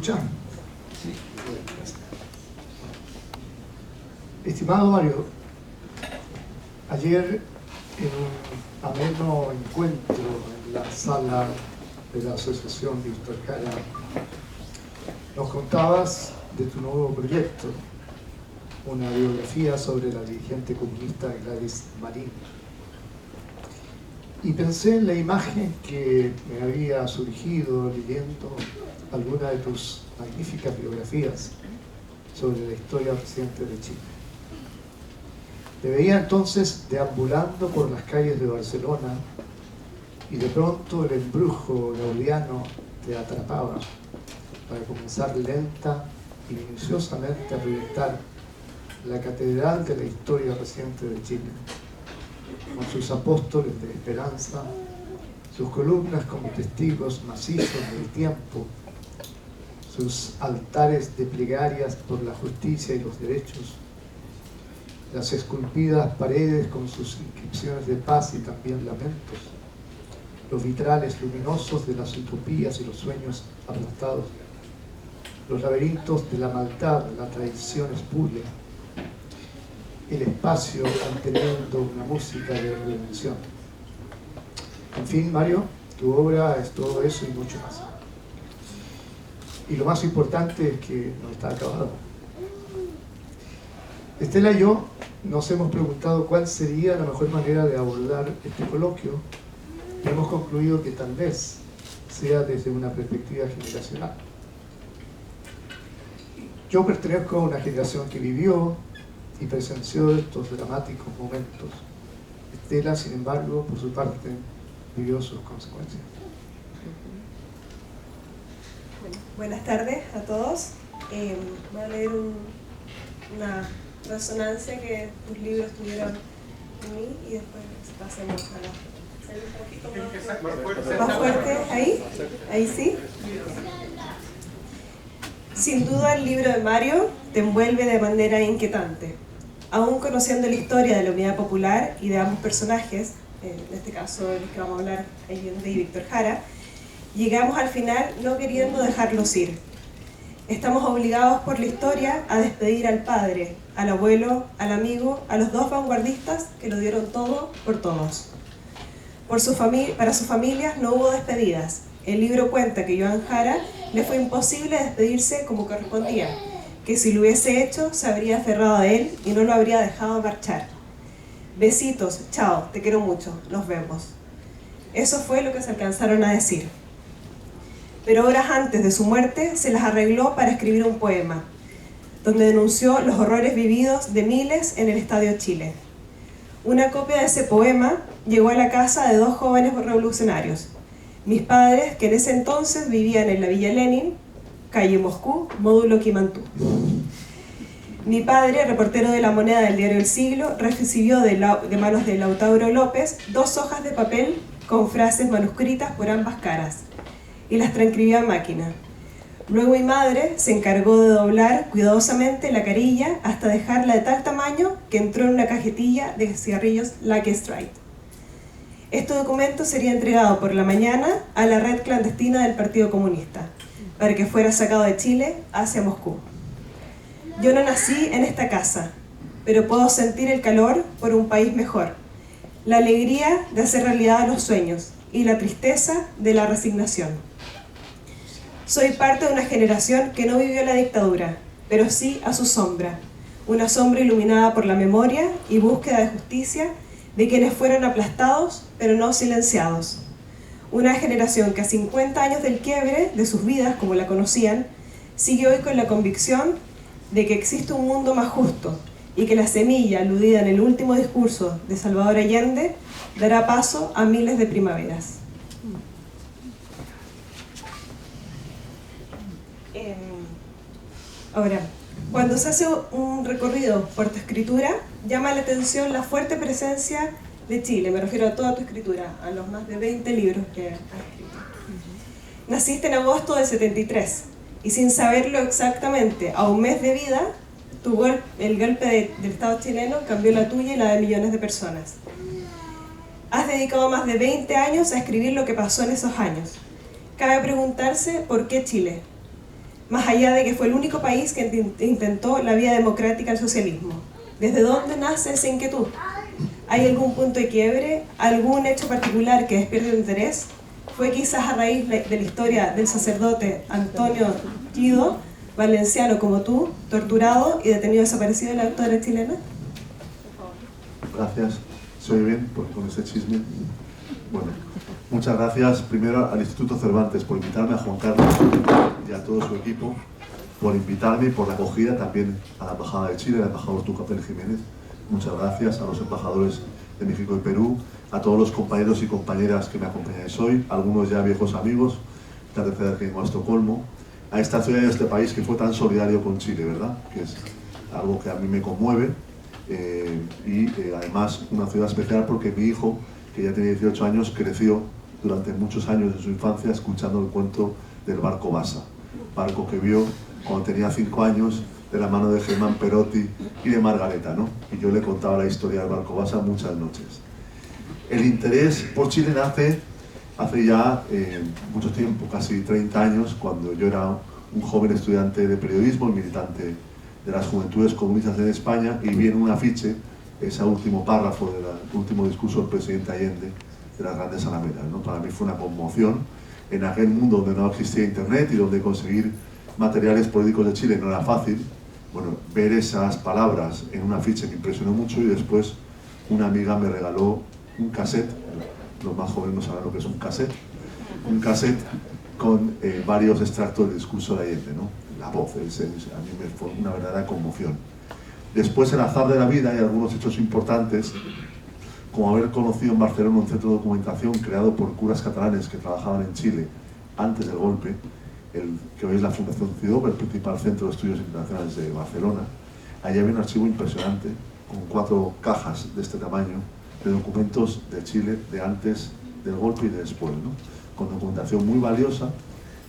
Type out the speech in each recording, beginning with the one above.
¿Escuchan? Sí. Estimado Mario, ayer en un ameno encuentro en la sala de la Asociación Víctor Jara nos contabas de tu nuevo proyecto, una biografía sobre la dirigente comunista Gladys Marín. Y pensé en la imagen que me había surgido leyendo alguna de tus magníficas biografías sobre la historia reciente de Chile. Te veía entonces deambulando por las calles de Barcelona y de pronto el embrujo gaudiano te atrapaba para comenzar lenta y minuciosamente a proyectar la catedral de la historia reciente de Chile, con sus apóstoles de esperanza, sus columnas como testigos macizos del tiempo, sus altares de plegarias por la justicia y los derechos, las esculpidas paredes con sus inscripciones de paz y también lamentos, los vitrales luminosos de las utopías y los sueños aplastados, los laberintos de la maldad, la traición espuria, el espacio manteniendo una música de redención. En fin, Mario, tu obra es todo eso y mucho más. Y lo más importante es que no está acabado. Estela y yo nos hemos preguntado cuál sería la mejor manera de abordar este coloquio y hemos concluido que tal vez sea desde una perspectiva generacional. Yo pertenezco a una generación que vivió y presenció estos dramáticos momentos. Estela, sin embargo, por su parte, vivió sus consecuencias. Bueno, buenas tardes a todos. Voy a leer una resonancia que tus libros tuvieron en mí y después pasemos a la... un poquito más fuerte. ¿Ahí? ¿Ahí sí? Sin duda el libro de Mario te envuelve de manera inquietante. Aún conociendo la historia de la Unidad Popular y de ambos personajes, en este caso el que vamos a hablar, Allende y Víctor Jara, llegamos al final no queriendo dejarlos ir. Estamos obligados por la historia a despedir al padre, al abuelo, al amigo, a los dos vanguardistas que lo dieron todo por todos. Para sus familias no hubo despedidas. El libro cuenta que Joan Jara le fue imposible despedirse como correspondía, que si lo hubiese hecho se habría aferrado a él y no lo habría dejado marchar. Besitos, chao, te quiero mucho, nos vemos. Eso fue lo que se alcanzaron a decir. Pero horas antes de su muerte se las arregló para escribir un poema, donde denunció los horrores vividos de miles en el Estadio Chile. Una copia de ese poema llegó a la casa de dos jóvenes revolucionarios, mis padres, que en ese entonces vivían en la Villa Lenin, calle Moscú, módulo Quimantú. Mi padre, reportero de La Moneda del diario El Siglo, recibió de manos de Lautaro López 2 hojas de papel con frases manuscritas por ambas caras y las transcribió a máquina. Luego mi madre se encargó de doblar cuidadosamente la carilla hasta dejarla de tal tamaño que entró en una cajetilla de cigarrillos Lucky Strike. Este documento sería entregado por la mañana a la red clandestina del Partido Comunista, para que fuera sacado de Chile hacia Moscú. Yo no nací en esta casa, pero puedo sentir el calor por un país mejor, la alegría de hacer realidad los sueños y la tristeza de la resignación. Soy parte de una generación que no vivió la dictadura, pero sí a su sombra, una sombra iluminada por la memoria y búsqueda de justicia de quienes fueron aplastados, pero no silenciados. Una generación que a 50 años del quiebre de sus vidas, como la conocían, sigue hoy con la convicción de que existe un mundo más justo y que la semilla aludida en el último discurso de Salvador Allende dará paso a miles de primaveras. Ahora, cuando se hace un recorrido por tu escritura, llama la atención la fuerte presencia de Chile. Me refiero a toda tu escritura, a los más de 20 libros que has escrito. Naciste en agosto del 73 y sin saberlo exactamente, a un mes de vida, el golpe del Estado chileno cambió la tuya y la de millones de personas. Has dedicado más de 20 años a escribir lo que pasó en esos años. Cabe preguntarse por qué Chile. más allá de que fue el único país que intentó la vía democrática al socialismo. ¿Desde dónde nace esa inquietud? ¿Hay algún punto de quiebre? ¿Algún hecho particular que despierte tu interés? ¿Fue quizás a raíz de la historia del sacerdote Antonio Guido, valenciano como tú, torturado y detenido desaparecido en la autora chilena? Gracias. ¿Se oye bien con ese chisme? Bueno, muchas gracias primero al Instituto Cervantes por invitarme, a Juan Carlos y a todo su equipo por invitarme y por la acogida, también a la Embajada de Chile, al embajador Tucapel Jiménez. Muchas gracias a los embajadores de México y Perú, a todos los compañeros y compañeras que me acompañáis hoy, algunos ya viejos amigos, agradecer que vengo a Estocolmo, a esta ciudad y a este país que fue tan solidario con Chile, ¿verdad? Que es algo que a mí me conmueve además una ciudad especial porque mi hijo, que ya tiene 18 años, creció durante muchos años de su infancia escuchando el cuento del barco Basa, barco que vio cuando tenía 5 años de la mano de Germán Perotti y de Margareta, ¿no? Y yo le contaba la historia del barco Basa muchas noches. El interés por Chile nace hace ya mucho tiempo, casi 30 años, cuando yo era un joven estudiante de periodismo y militante de las Juventudes Comunistas en España, y vi en un afiche ese último párrafo del último discurso del presidente Allende de las Grandes Alamedas, ¿no? Para mí fue una conmoción en aquel mundo donde no existía internet y donde conseguir materiales políticos de Chile no era fácil. Bueno, ver esas palabras en un afiche me impresionó mucho, y después una amiga me regaló un cassette, los más jóvenes no saben lo que es un cassette con varios extractos del discurso de Allende, ¿no? La voz, a mí me fue una verdadera conmoción. Después, el azar de la vida y algunos hechos importantes, como haber conocido en Barcelona un centro de documentación creado por curas catalanes que trabajaban en Chile antes del golpe, que hoy es la Fundación CIDOB, el principal centro de estudios internacionales de Barcelona. Allí había un archivo impresionante, con 4 cajas de este tamaño, de documentos de Chile de antes del golpe y de después, ¿no? Con documentación muy valiosa.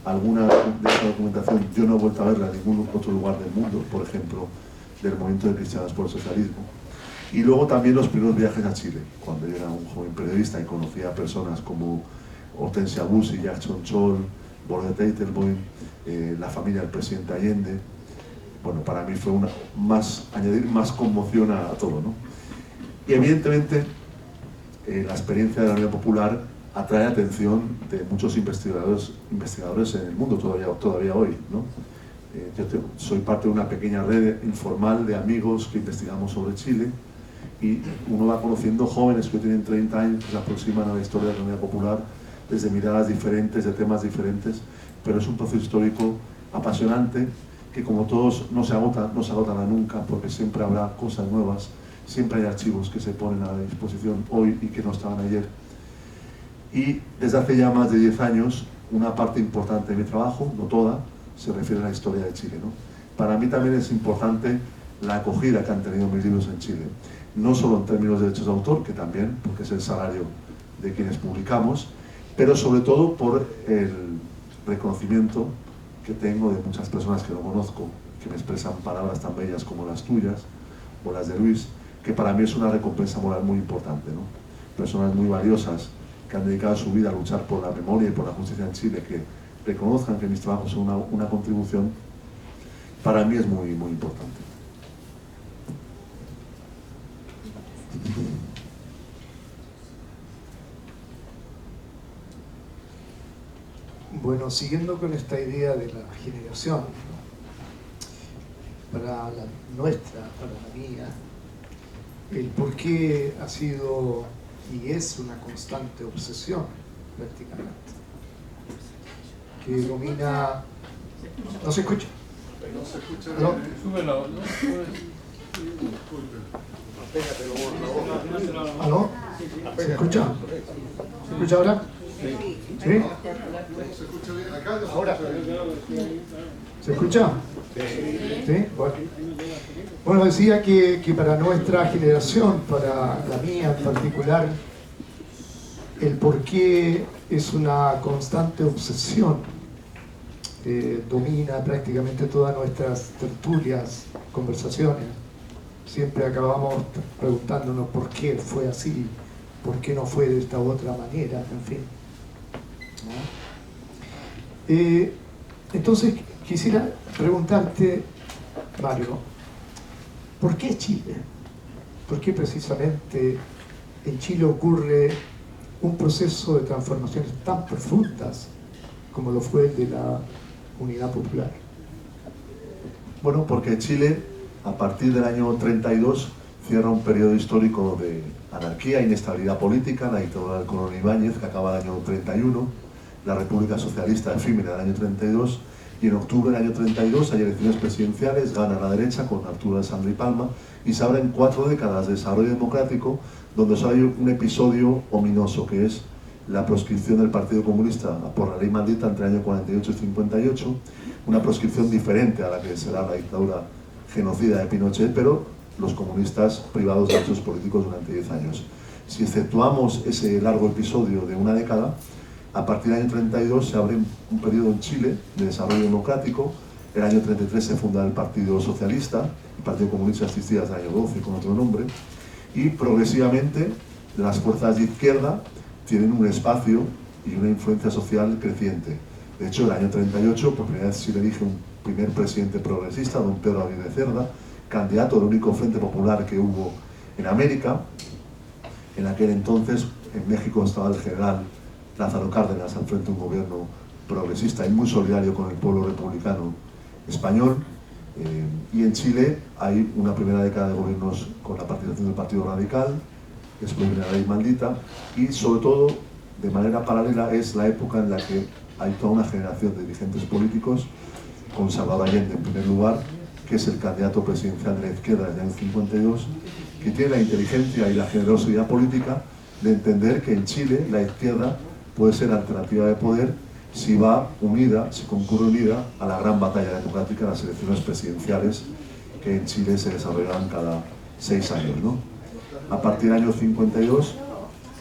Alguna de esa documentación yo no he vuelto a verla en ningún otro lugar del mundo, por ejemplo, del movimiento de cristianos por el socialismo. Y luego también los primeros viajes a Chile, cuando yo era un joven periodista y conocía a personas como Hortensia Bussi, Jackson Scholl, Bordet Eitelboim, la familia del presidente Allende. Bueno, para mí fue añadir más conmoción a todo, ¿no? Y evidentemente la experiencia de la Unidad Popular atrae atención de muchos investigadores en el mundo todavía hoy, ¿no? Soy parte de una pequeña red informal de amigos que investigamos sobre Chile, y uno va conociendo jóvenes que tienen 30 años que se aproximan a la historia de la Unidad Popular desde miradas diferentes, de temas diferentes, pero es un proceso histórico apasionante que, como todos, no se agotará nunca, porque siempre habrá cosas nuevas, siempre hay archivos que se ponen a disposición hoy y que no estaban ayer. Y desde hace ya más de 10 años, una parte importante de mi trabajo, no toda, se refiere a la historia de Chile, ¿no? Para mí también es importante la acogida que han tenido mis libros en Chile, no solo en términos de derechos de autor, que también, porque es el salario de quienes publicamos, pero sobre todo por el reconocimiento que tengo de muchas personas que no conozco, que me expresan palabras tan bellas como las tuyas o las de Luis, que para mí es una recompensa moral muy importante, ¿no? Personas muy valiosas que han dedicado su vida a luchar por la memoria y por la justicia en Chile, que reconozcan que mis trabajos son una contribución, para mí es muy, muy importante. Bueno, siguiendo con esta idea de la generación, ¿no? Para la nuestra, para la mía, el por qué ha sido y es una constante obsesión, prácticamente, que domina... ¿No se escucha? No se escucha. ¿No? Súbelo. ¿Aló? ¿Se escucha? ¿Se escucha ahora? ¿Sí? Se escucha bien acá. Ahora. ¿Se escucha? ¿Sí? Bueno, decía que para nuestra generación, para la mía en particular, el porqué es una constante obsesión. Domina prácticamente todas nuestras tertulias, conversaciones. Siempre acabamos preguntándonos por qué fue así, por qué no fue de esta otra manera, en fin. ¿No? Entonces, Quisiera preguntarte, Mario, ¿por qué Chile? ¿Por qué precisamente en Chile ocurre un proceso de transformaciones tan profundas como lo fue el de la Unidad Popular? Bueno, porque Chile, a partir del año 32, cierra un periodo histórico de anarquía e inestabilidad política, la dictadura del coronel Ibáñez, que acaba el año 31, la República Socialista efímera del año 32, y en octubre del año 32 hay elecciones presidenciales, gana la derecha con Arturo Alessandri Palma, y se abren 4 décadas de desarrollo democrático, donde solo hay un episodio ominoso, que es la proscripción del Partido Comunista por la ley maldita entre el año 48 y 58, una proscripción diferente a la que será la dictadura genocida de Pinochet, pero los comunistas privados de derechos políticos durante 10 años. Si exceptuamos ese largo episodio de una década, a partir del año 32 se abre un periodo en Chile de desarrollo democrático. El año 33 se funda el Partido Socialista, el Partido Comunista existía desde el año 12 con otro nombre, y progresivamente las fuerzas de izquierda tienen un espacio y una influencia social creciente. De hecho, el año 38, por primera vez se elige un primer presidente progresista, don Pedro Aguirre Cerda, candidato del único frente popular que hubo en América. En aquel entonces, en México estaba el general Lázaro Cárdenas al frente de un gobierno progresista y muy solidario con el pueblo republicano español. Y en Chile hay una primera década de gobiernos con la participación del Partido Radical, después viene la ley maldita, y sobre todo, de manera paralela, es la época en la que hay toda una generación de dirigentes políticos, con Salvador Allende en primer lugar, que es el candidato presidencial de la izquierda desde el año 52, que tiene la inteligencia y la generosidad política de entender que en Chile la izquierda puede ser alternativa de poder si va unida, si concurre unida a la gran batalla democrática de las elecciones presidenciales que en Chile se desarrollan cada 6 años, ¿no? A partir del año 52,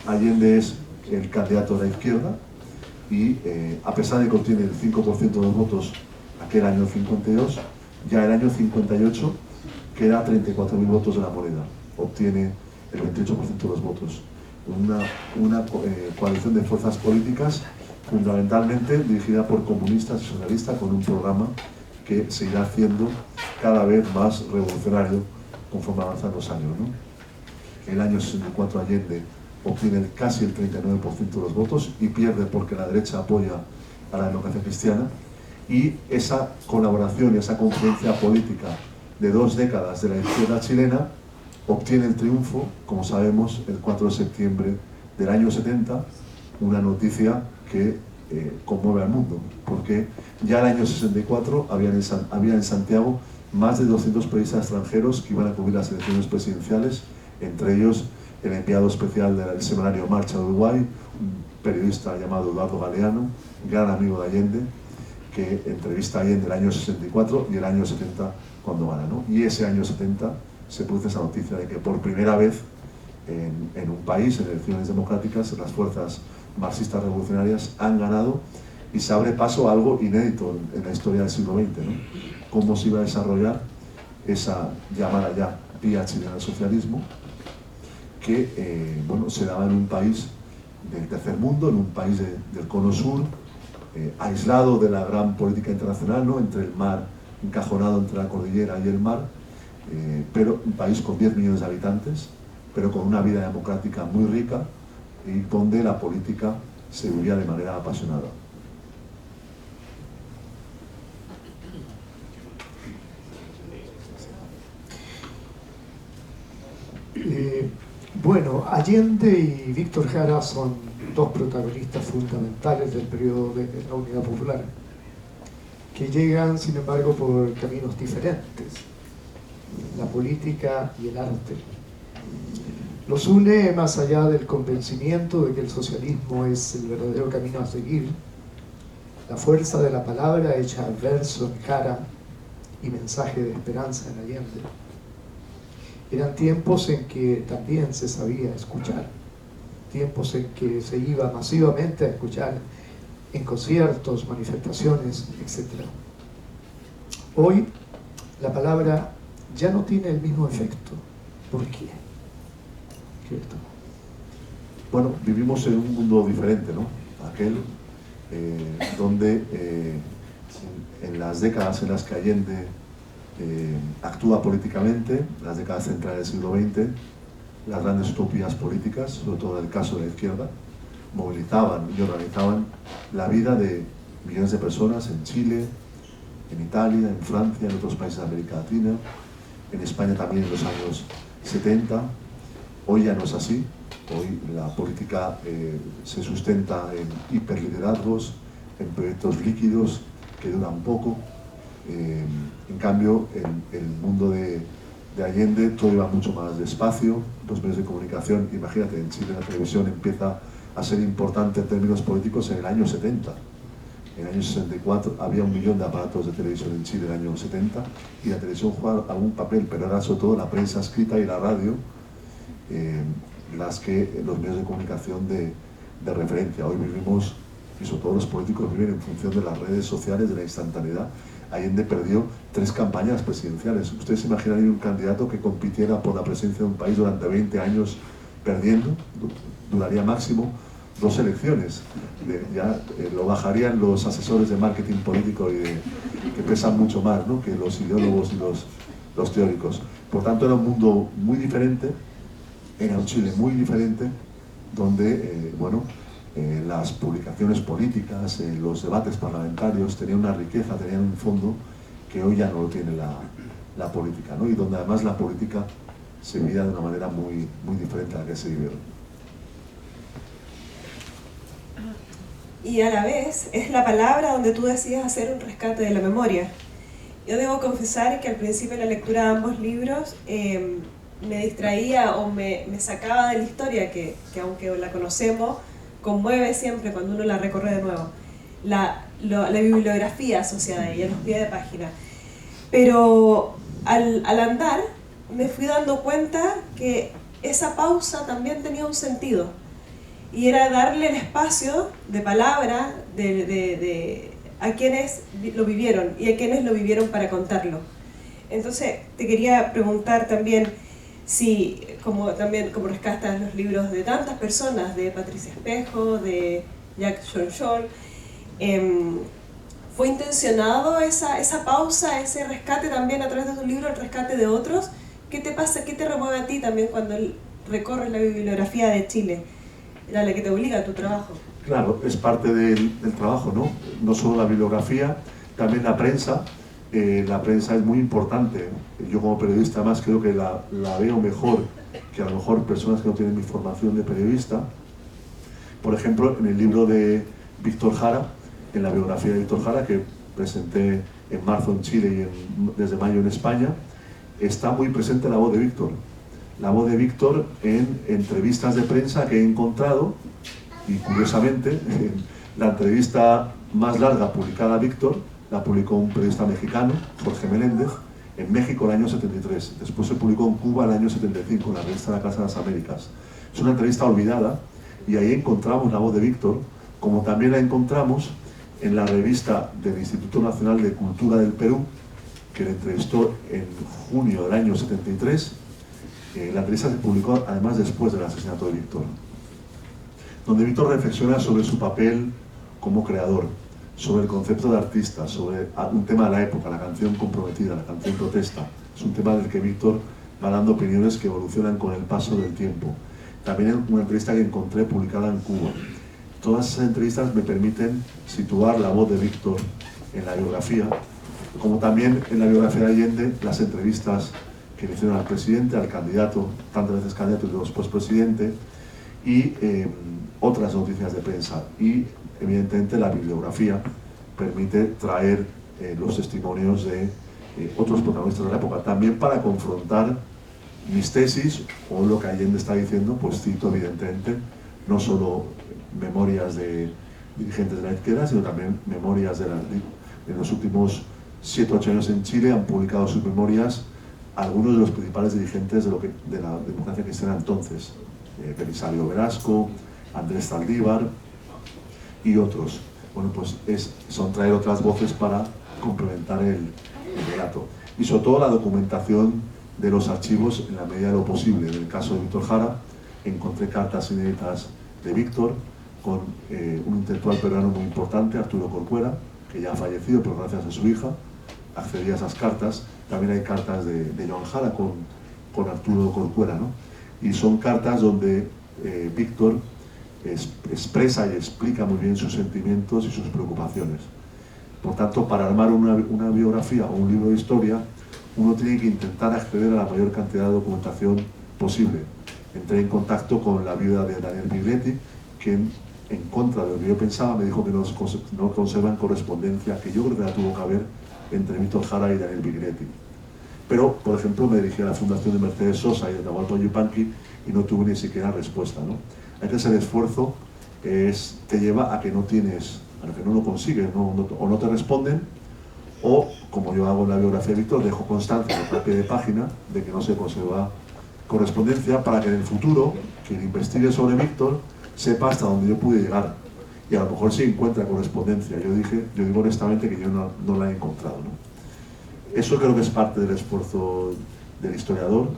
Allende es el candidato de la izquierda y a pesar de que obtiene el 5% de los votos aquel año 52, ya el año 58 queda 34.000 votos de la moneda, obtiene el 28% de los votos. Una coalición de fuerzas políticas fundamentalmente dirigida por comunistas y socialistas, con un programa que se irá haciendo cada vez más revolucionario conforme avanzan los años, ¿no? El año 64 Allende obtiene casi el 39% de los votos y pierde porque la derecha apoya a la democracia cristiana, y esa colaboración y esa confluencia política de 2 décadas de la izquierda chilena obtiene el triunfo, como sabemos, el 4 de septiembre del año 70, una noticia que conmueve al mundo, porque ya el año 64 había en Santiago más de 200 periodistas extranjeros que iban a cubrir las elecciones presidenciales, entre ellos el enviado especial del semanario Marcha de Uruguay, un periodista llamado Eduardo Galeano, gran amigo de Allende, que entrevista a Allende el año 64 y el año 70 cuando gana, ¿no? Y ese año 70 se produce esa noticia de que por primera vez en un país, en elecciones democráticas, las fuerzas marxistas revolucionarias han ganado, y se abre paso a algo inédito en la historia del siglo XX, ¿no? Cómo se iba a desarrollar esa llamada ya vía chilena del socialismo, que bueno, se daba en un país del tercer mundo, en un país del cono sur, aislado de la gran política internacional, ¿no? Entre el mar, encajonado entre la cordillera y el mar, pero un país con 10 millones de habitantes, pero con una vida democrática muy rica, y donde la política se vivía de manera apasionada. Bueno, Allende y Víctor Jara son 2 protagonistas fundamentales del periodo de la Unidad Popular, que llegan, sin embargo, por caminos diferentes, la política y el arte. Los une más allá del convencimiento de que el socialismo es el verdadero camino a seguir, la fuerza de la palabra hecha verso en Jara y mensaje de esperanza en Allende. Eran tiempos en que también se sabía escuchar, tiempos en que se iba masivamente a escuchar en conciertos, manifestaciones, etc. Hoy la palabra ya no tiene el mismo efecto. ¿Por qué? ¿Cierto? Bueno, vivimos en un mundo diferente, ¿no? Aquel donde en las décadas en las que Allende actúa políticamente, las décadas centrales del siglo XX, las grandes utopías políticas, sobre todo en el caso de la izquierda, movilizaban y organizaban la vida de millones de personas en Chile, en Italia, en Francia, en otros países de América Latina, en España también en los años 70. Hoy ya no es así. Hoy la política se sustenta en hiperliderazgos, en proyectos líquidos que duran poco. En cambio, en el mundo de Allende todo iba mucho más despacio. Los medios de comunicación, imagínate, en Chile la televisión empieza a ser importante en términos políticos en el año 70. En el año 64 había 1 millón de aparatos de televisión en Chile en el año 70 y la televisión jugaba algún papel, pero era sobre todo la prensa escrita y la radio las que los medios de comunicación de referencia. Hoy vivimos, y sobre todo los políticos viven en función de las redes sociales, de la instantaneidad. Allende perdió 3 campañas presidenciales. ¿Ustedes se imaginarían un candidato que compitiera por la presidencia de un país durante 20 años perdiendo? Duraría máximo 2 elecciones. Ya lo bajarían los asesores de marketing político que pesan mucho más, ¿no?, que los ideólogos y los teóricos. Por tanto, era un mundo muy diferente, era un Chile muy diferente, donde las publicaciones políticas, los debates parlamentarios tenían una riqueza, tenían un fondo que hoy ya no lo tiene la política, ¿no? Y donde además la política se vivía de una manera muy, muy diferente a la que se vivió. Y a la vez es la palabra donde tú decías hacer un rescate de la memoria. Yo debo confesar que al principio de la lectura de ambos libros me distraía o me sacaba de la historia que aunque la conocemos, conmueve siempre cuando uno la recorre de nuevo. La bibliografía asociada a ella, los pies de página. Pero al andar me fui dando cuenta que esa pausa también tenía un sentido. Y era darle el espacio de palabra a quienes lo vivieron y a quienes lo vivieron para contarlo. Entonces te quería preguntar también si, como rescatas los libros de tantas personas, de Patricia Espejo, de Jack Chon-Chol, ¿fue intencionado esa pausa, ese rescate también a través de tu libro, el rescate de otros? ¿Qué te pasa, qué te remueve a ti también cuando recorres la bibliografía de Chile? Era la que te obliga a tu trabajo. Claro, es parte del trabajo, ¿no? No solo la bibliografía, también la prensa. La prensa es muy importante. Yo como periodista más creo que la veo mejor que a lo mejor personas que no tienen mi formación de periodista. Por ejemplo, en el libro de Víctor Jara, en la biografía de Víctor Jara, que presenté en marzo en Chile y desde mayo en España, está muy presente la voz de Víctor. La voz de Víctor en entrevistas de prensa que he encontrado, y curiosamente, la entrevista más larga publicada a Víctor la publicó un periodista mexicano, Jorge Meléndez, en México el año 73. Después se publicó en Cuba el año 75, en la revista La Casa de las Américas. Es una entrevista olvidada y ahí encontramos la voz de Víctor, como también la encontramos en la revista del Instituto Nacional de Cultura del Perú, que le entrevistó en junio del año 73. La entrevista se publicó además después del asesinato de Víctor, donde Víctor reflexiona sobre su papel como creador, sobre el concepto de artista, sobre un tema de la época, la canción comprometida, la canción protesta. Es un tema del que Víctor va dando opiniones que evolucionan con el paso del tiempo. También una entrevista que encontré publicada en Cuba. Todas esas entrevistas me permiten situar la voz de Víctor en la biografía, como también en la biografía de Allende, las entrevistas que le hicieron al presidente, al candidato, tantas veces candidato y después presidente, y otras noticias de prensa. Y evidentemente la bibliografía permite traer los testimonios de otros protagonistas de la época, también para confrontar mis tesis o lo que Allende está diciendo. Pues cito evidentemente no solo memorias de dirigentes de la izquierda, sino también memorias de los últimos 7 o 8 años en Chile. Han publicado sus memorias algunos de los principales dirigentes de la democracia cristiana entonces, Belisario Velasco, Andrés Zaldívar y otros. Bueno, pues son traer otras voces para complementar el relato. Y sobre todo la documentación de los archivos en la medida de lo posible. En el caso de Víctor Jara, encontré cartas inéditas de Víctor con un intelectual peruano muy importante, Arturo Corcuera, que ya ha fallecido, pero gracias a su hija accedí a esas cartas. También hay cartas de Joan Jara con Arturo Corcuera, ¿no? Y son cartas donde Víctor expresa y explica muy bien sus sentimientos y sus preocupaciones. Por tanto, para armar una biografía o un libro de historia, uno tiene que intentar acceder a la mayor cantidad de documentación posible. Entré en contacto con la viuda de Daniel Biglietti, quien, en contra de lo que yo pensaba, me dijo que no conservan correspondencia, que yo creo que la tuvo que haber entre Víctor Jara y Daniel Biglietti. Pero, por ejemplo, me dirigí a la fundación de Mercedes Sosa y de Atahualpa Yupanqui y no tuve ni siquiera respuesta, ¿no? Hay que hacer esfuerzo, te lleva a que no tienes, a que no lo consigues, o no te responden, o, como yo hago en la biografía de Víctor, dejo constancia en el pie de página de que no se conserva correspondencia, para que en el futuro, quien investigue sobre Víctor, sepa hasta dónde yo pude llegar. Y a lo mejor sí encuentra correspondencia. Yo digo honestamente que yo no la he encontrado, ¿no? Eso creo que es parte del esfuerzo del historiador,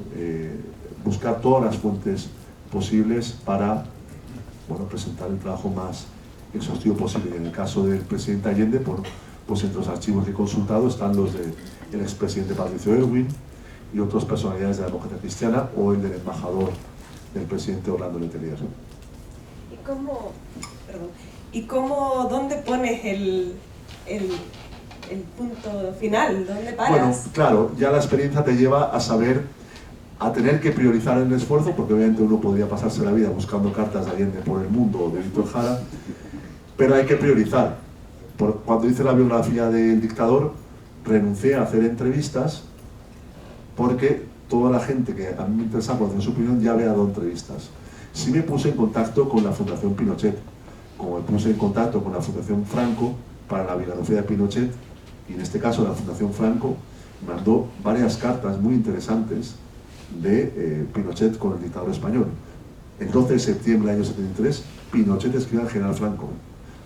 buscar todas las fuentes posibles para, bueno, presentar el trabajo más exhaustivo posible. Y en el caso del presidente Allende, pues entre los archivos que he consultado están los del expresidente Patricio Aylwin y otras personalidades de la democracia cristiana, o el del embajador del presidente Orlando Letelier. ¿Dónde pones el punto final? ¿Dónde paras? Bueno, claro, ya la experiencia te lleva a saber, a tener que priorizar el esfuerzo, porque obviamente uno podría pasarse la vida buscando cartas de Allende por el mundo o de Víctor Jara, pero hay que priorizar. Cuando hice la biografía del dictador, renuncié a hacer entrevistas porque toda la gente que a mí me interesaba conocer su opinión ya había dado entrevistas. Sí me puse en contacto con la Fundación Pinochet, como me puse en contacto con la Fundación Franco para la biografía de Pinochet, y en este caso la Fundación Franco mandó varias cartas muy interesantes de Pinochet con el dictador español. El 12 de septiembre del año 73, Pinochet escribe al general Franco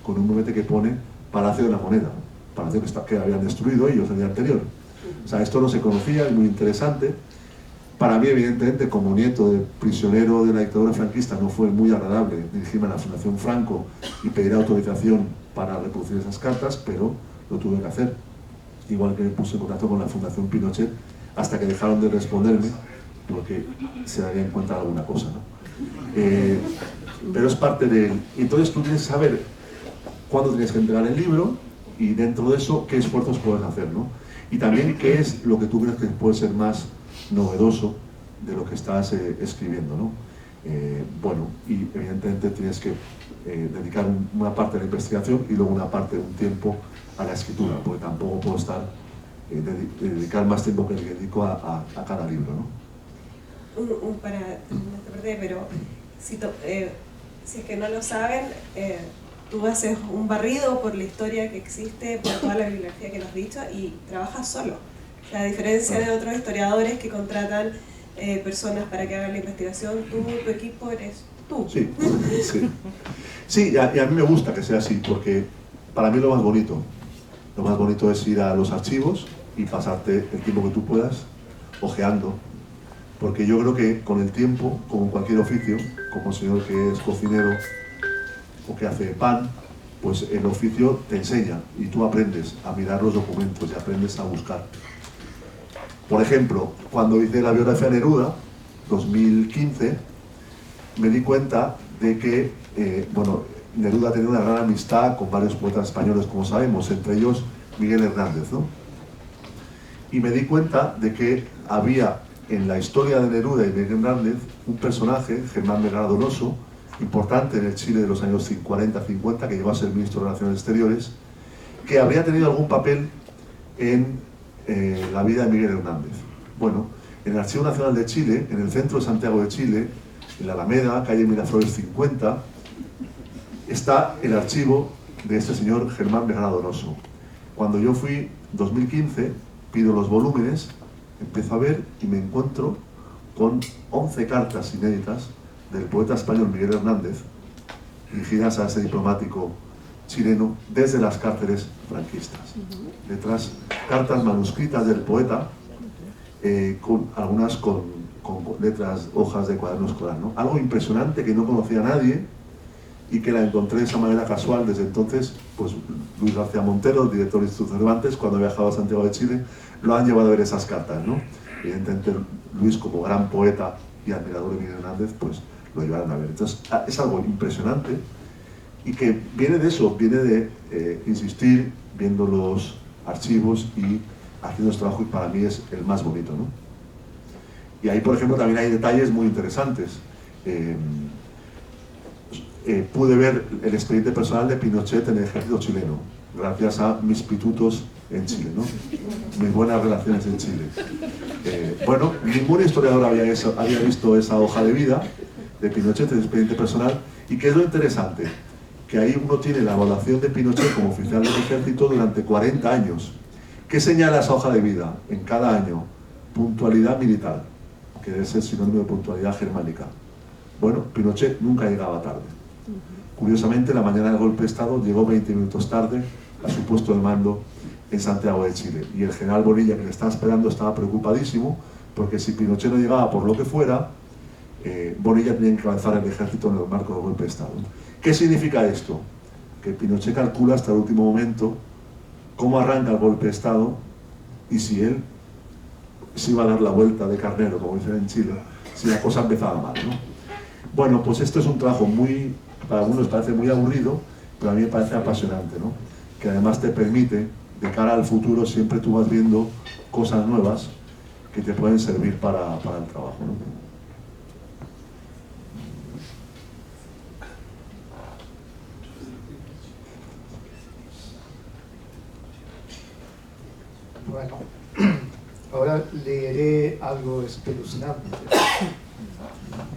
con un momento que pone Palacio de la Moneda, palacio que habían destruido ellos el día anterior. O sea, esto no se conocía, es muy interesante. Para mí, evidentemente, como nieto de prisionero de la dictadura franquista, no fue muy agradable dirigirme a la Fundación Franco y pedir autorización para reproducir esas cartas, pero lo tuve que hacer. Igual que me puse en contacto con la Fundación Pinochet, hasta que dejaron de responderme, porque se darían cuenta de alguna cosa, ¿no? Pero es parte de él. Entonces tú tienes que saber cuándo tienes que entregar el libro, y dentro de eso, qué esfuerzos puedes hacer, ¿no? Y también qué es lo que tú crees que puede ser más novedoso de lo que estás escribiendo, ¿no? Bueno, y evidentemente tienes que dedicar una parte de la investigación y luego una parte de un tiempo a la escritura, porque tampoco puedo dedicar más tiempo que le dedico a cada libro, ¿no? Para no te perdés, pero si es que no lo saben, tú haces un barrido por la historia que existe, por toda la bibliografía que nos has dicho, y trabajas solo. O sea, a diferencia de otros historiadores que contratan personas para que hagan la investigación, tu equipo eres tú. Sí, sí. Sí, y a mí me gusta que sea así, porque para mí lo más bonito es ir a los archivos y pasarte el tiempo que tú puedas ojeando, porque yo creo que con el tiempo, como en cualquier oficio, como el señor que es cocinero o que hace pan, pues el oficio te enseña y tú aprendes a mirar los documentos y aprendes a buscar. Por ejemplo, cuando hice la biografía de Neruda, 2015, me di cuenta de que, Neruda tenía una gran amistad con varios poetas españoles, como sabemos, entre ellos Miguel Hernández, ¿no? Y me di cuenta de que había en la historia de Neruda y Miguel Hernández un personaje, Germán Vergara Donoso, importante en el Chile de los años 40-50, que llegó a ser ministro de Relaciones Exteriores, que habría tenido algún papel en la vida de Miguel Hernández. Bueno, en el Archivo Nacional de Chile, en el centro de Santiago de Chile, en la Alameda, calle Miraflores 50, está el archivo de este señor Germán Vergara Donoso. Cuando yo fui en 2015, pido los volúmenes, empiezo a ver y me encuentro con 11 cartas inéditas del poeta español Miguel Hernández, dirigidas a ese diplomático chileno desde las cárceles franquistas. Letras, cartas manuscritas del poeta, algunas con letras, hojas de cuaderno escolar, ¿no? Algo impresionante que no conocía a nadie y que la encontré de esa manera casual. Desde entonces pues Luis García Montero, el director del Instituto Cervantes, cuando viajaba a Santiago de Chile, lo han llevado a ver esas cartas, ¿no? Evidentemente Luis, como gran poeta y admirador de Miguel Hernández, pues lo llevaron a ver. Entonces es algo impresionante y que viene de eso, viene de insistir viendo los archivos y haciendo este trabajo, y para mí es el más bonito, ¿no? Y ahí, por ejemplo, también hay detalles muy interesantes. Pude ver el expediente personal de Pinochet en el ejército chileno, gracias a mis pitutos en Chile, ¿no? Mis buenas relaciones en Chile. Bueno, ningún historiador había visto esa hoja de vida de Pinochet, el expediente personal, y ¿qué es lo interesante? Que ahí uno tiene la evaluación de Pinochet como oficial del ejército durante 40 años. ¿Qué señala esa hoja de vida en cada año? Puntualidad militar, que debe ser sinónimo de puntualidad germánica. Bueno, Pinochet nunca llegaba tarde. Curiosamente, la mañana del golpe de Estado llegó 20 minutos tarde a su puesto de mando en Santiago de Chile. Y el general Bonilla, que le estaba esperando, estaba preocupadísimo, porque si Pinochet no llegaba por lo que fuera, Bonilla tenía que avanzar el ejército en el marco del golpe de Estado. ¿Qué significa esto? Que Pinochet calcula hasta el último momento cómo arranca el golpe de Estado y si él se iba a dar la vuelta de carnero, como dicen en Chile, si la cosa empezaba mal, ¿no? Bueno, pues esto es un trabajo muy, para algunos parece muy aburrido, pero a mí me parece apasionante, ¿no? Que además te permite, de cara al futuro, siempre tú vas viendo cosas nuevas que te pueden servir para el trabajo, ¿no? Bueno, ahora leeré algo espeluznante.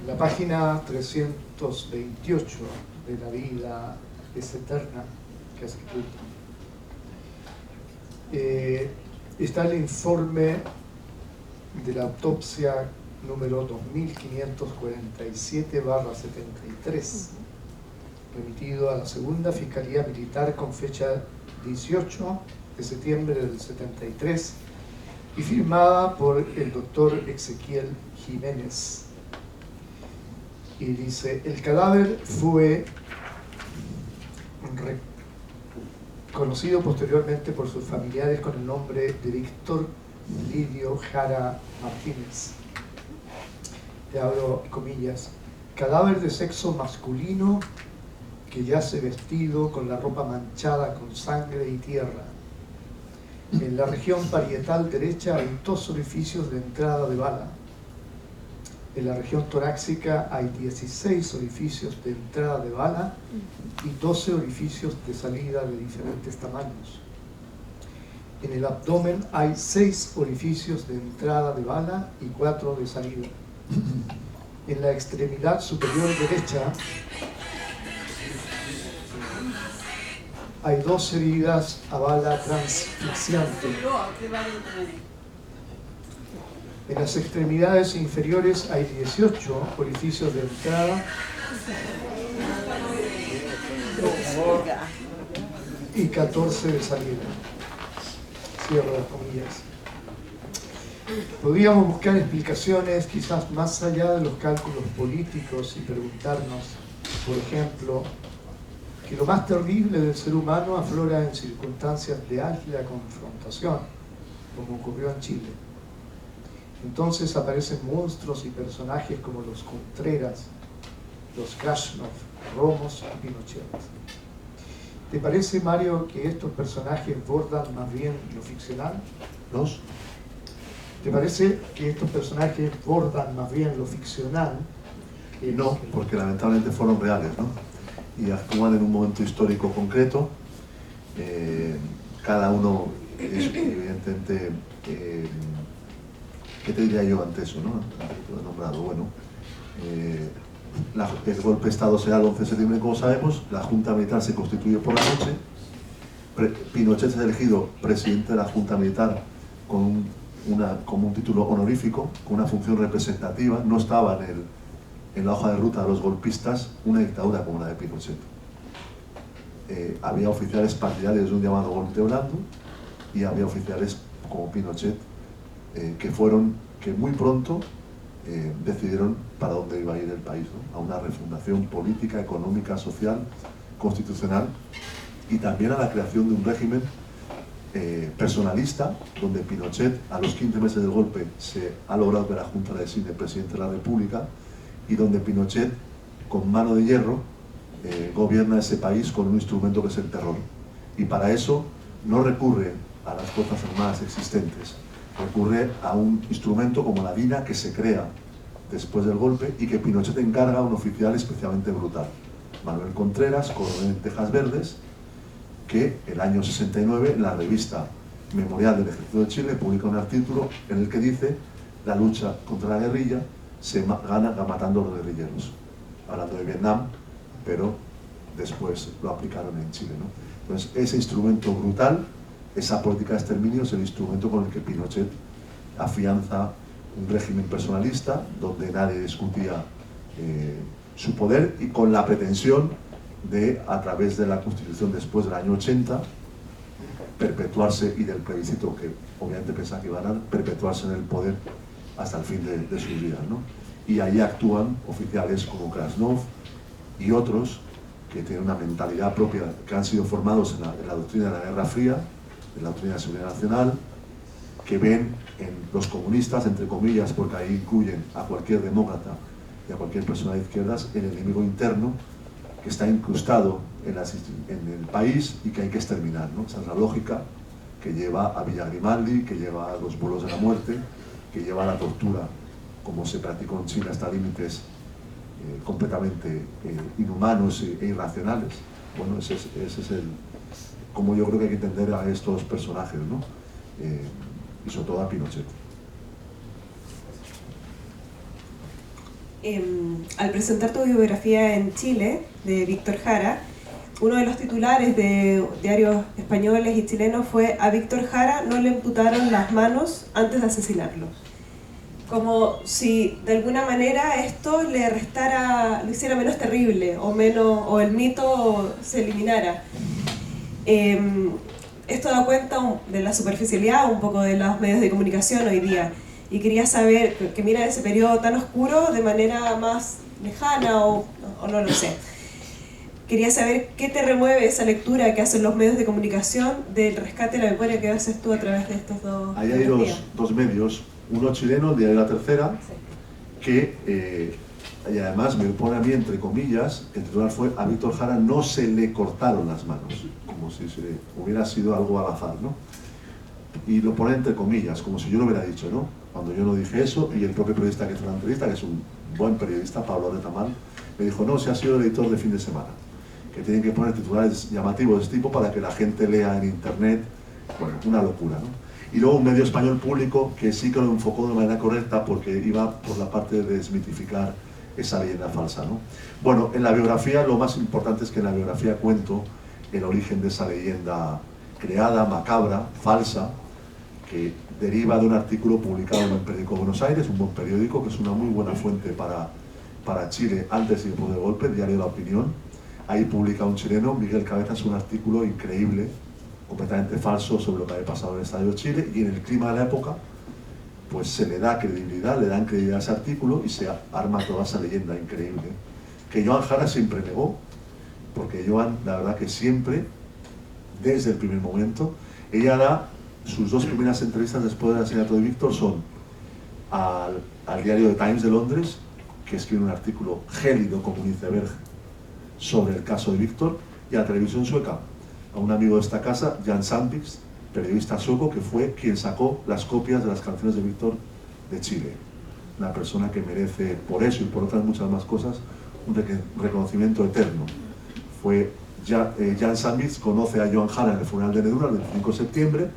En la página 328 de La vida es eterna, que ha escrito, está el informe de la autopsia número 2547/73, remitido a la Segunda Fiscalía Militar con fecha 18 de septiembre del 73 y firmada por el doctor Ezequiel Jiménez. Y dice: el cadáver fue conocido posteriormente por sus familiares con el nombre de Víctor Lidio Jara Martínez. Te abro comillas: cadáver de sexo masculino que yace vestido con la ropa manchada con sangre y tierra. En la región parietal derecha hay 2 orificios de entrada de bala. En la región torácica hay 16 orificios de entrada de bala y 12 orificios de salida de diferentes tamaños. En el abdomen hay 6 orificios de entrada de bala y 4 de salida. En la extremidad superior derecha hay 2 heridas a bala transfixiante. En las extremidades inferiores hay 18 orificios de entrada y 14 de salida. Cierro las comillas. Podríamos buscar explicaciones quizás más allá de los cálculos políticos y preguntarnos, por ejemplo, que lo más terrible del ser humano aflora en circunstancias de álgida confrontación, como ocurrió en Chile. Entonces aparecen monstruos y personajes como los Contreras, los Kashnov, Romos y Pinochet. ¿Te parece, Mario, que estos personajes bordan más bien lo ficcional? ¿Te parece que estos personajes bordan más bien lo ficcional? No, porque lamentablemente fueron reales, ¿no? Y actúan en un momento histórico concreto. Cada uno es evidentemente... ¿qué te diría yo ante eso, no? Lo he nombrado, bueno. El golpe de Estado será el 11 de septiembre, como sabemos. La Junta Militar se constituye por la noche. Pinochet es elegido presidente de la Junta Militar con un título honorífico, con una función representativa. No estaba en la hoja de ruta de los golpistas una dictadura como la de Pinochet. Había oficiales partidarios de un llamado golpe blando y había oficiales como Pinochet que muy pronto decidieron para dónde iba a ir el país, ¿no? A una refundación política, económica, social, constitucional, y también a la creación de un régimen personalista, donde Pinochet, a los 15 meses del golpe, se ha logrado que la Junta le designe presidente de la República, y donde Pinochet, con mano de hierro, gobierna ese país con un instrumento que es el terror. Y para eso no recurre a las fuerzas armadas existentes, recurre a un instrumento como la DINA, que se crea después del golpe y que Pinochet encarga a un oficial especialmente brutal, Manuel Contreras, coronel en Tejas Verdes, que el año 69 en la revista Memorial del Ejército de Chile publica un artículo en el que dice: la lucha contra la guerrilla se gana matando a los guerrilleros, hablando de Vietnam, pero después lo aplicaron en Chile, ¿no? Entonces, ese instrumento brutal, esa política de exterminio, es el instrumento con el que Pinochet afianza un régimen personalista donde nadie discutía su poder, y con la pretensión de, a través de la Constitución después del año 80, perpetuarse, y del plebiscito que obviamente pensaba que iba a ganar, perpetuarse en el poder hasta el fin de sus vidas, ¿no? Y ahí actúan oficiales como Krasnov y otros que tienen una mentalidad propia, que han sido formados en la doctrina de la Guerra Fría, en la doctrina de seguridad nacional, que ven en los comunistas, entre comillas, porque ahí incluyen a cualquier demócrata y a cualquier persona de izquierdas, el enemigo interno que está incrustado en el país y que hay que exterminar, ¿no? Esa es la lógica que lleva a Villa Grimaldi, que lleva a los vuelos de la muerte, que lleva a la tortura, como se practicó en Chile hasta límites completamente inhumanos e irracionales. Bueno, ese es el, como yo creo que hay que entender a estos personajes, ¿no? Y sobre todo a Pinochet. Al presentar tu biografía en Chile, de Víctor Jara, uno de los titulares de diarios españoles y chilenos fue: a Víctor Jara no le amputaron las manos antes de asesinarlo. Como si de alguna manera esto le restara, lo hiciera menos terrible, o el mito se eliminara. Esto da cuenta de la superficialidad un poco de los medios de comunicación hoy día, y quería saber, que mira ese periodo tan oscuro de manera más lejana, o no lo sé. Quería saber qué te remueve esa lectura que hacen los medios de comunicación del rescate de la memoria que haces tú a través de estos dos. Ahí hay dos medios, uno chileno, el diario La Tercera, que, y además me pone a mí entre comillas, el titular fue: a Víctor Jara no se le cortaron las manos, como si se hubiera sido algo al azar, ¿no? Y lo pone entre comillas, como si yo lo hubiera dicho, ¿no? Cuando yo no dije eso, y el propio periodista que hizo la entrevista, que es un buen periodista, Pablo Retamal, me dijo: no, se ha sido el editor de Fin de Semana, que tienen que poner titulares llamativos de este tipo para que la gente lea en internet. Bueno, una locura, ¿no? Y luego un medio español público que sí que lo enfocó de manera correcta, porque iba por la parte de desmitificar esa leyenda falsa, ¿no? Bueno, en la biografía lo más importante es que en la biografía cuento el origen de esa leyenda creada, macabra, falsa, que deriva de un artículo publicado en el periódico Buenos Aires, un buen periódico que es una muy buena fuente para Chile antes y después del golpe, el diario La Opinión. Ahí publica un chileno, Miguel Cabezas, un artículo increíble, completamente falso, sobre lo que había pasado en el Estadio de Chile, y en el clima de la época pues se le da credibilidad, le dan credibilidad a ese artículo y se arma toda esa leyenda increíble que Joan Jara siempre negó, porque Joan, la verdad que siempre, desde el primer momento, ella da sus dos primeras entrevistas después del asesinato de Víctor son al diario The Times de Londres, que escribe un artículo gélido como un iceberg sobre el caso de Víctor, y a la televisión sueca, a un amigo de esta casa, Jan Sandvik, periodista sueco, que fue quien sacó las copias de las canciones de Víctor de Chile. Una persona que merece, por eso y por otras muchas más cosas, un reconocimiento eterno. Fue Jan Sandvik conoce a Joan Jara en el funeral de Nedura el 25 de septiembre,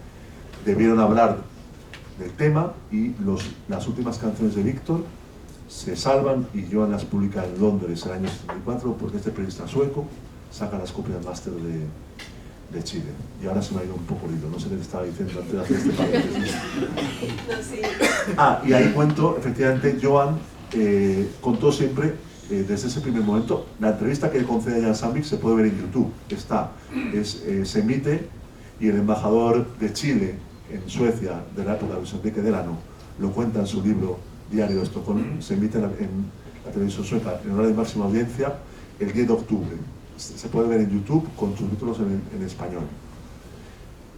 debieron hablar del tema, y las últimas canciones de Víctor se salvan y Joan las publica en Londres el año 74, porque este periodista sueco saca las copias máster de Chile. Y ahora se me ha ido un poco el hilo, no sé qué te estaba diciendo antes de hacer este paréntesis. Y ahí cuento, efectivamente, Joan contó siempre, desde ese primer momento, la entrevista que concede a Jan Sandvik se puede ver en YouTube, se emite, y el embajador de Chile en Suecia, de la época, Luis Enrique Delano, lo cuenta en su libro Diario de Estocolmo. Se emite en la televisión sueca en horario de máxima audiencia el 10 de octubre se puede ver en YouTube con subtítulos en español.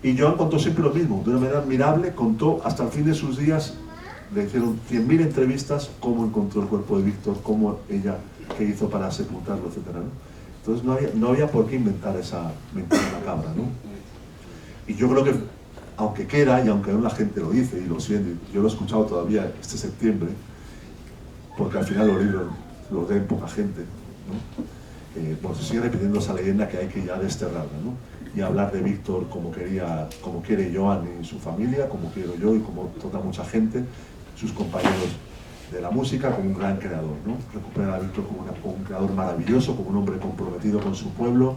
Y Joan contó siempre lo mismo, de una manera admirable, contó hasta el fin de sus días, le hicieron 100.000 entrevistas, cómo encontró el cuerpo de Víctor, cómo ella, qué hizo para sepultarlo, etc., ¿no? Entonces no había por qué inventar esa mentira macabra, ¿no? Y yo creo que, aunque quiera y aunque aún la gente lo dice y lo siente, yo lo he escuchado todavía este septiembre, porque al final los libros los leen poca gente, ¿no? Pues se sigue repitiendo esa leyenda que hay que ya desterrarla, ¿no? Y hablar de Víctor como quiere Joan y su familia, como quiero yo y como toda mucha gente, sus compañeros de la música, como un gran creador, ¿no? Recuperar a Víctor como un creador maravilloso, como un hombre comprometido con su pueblo,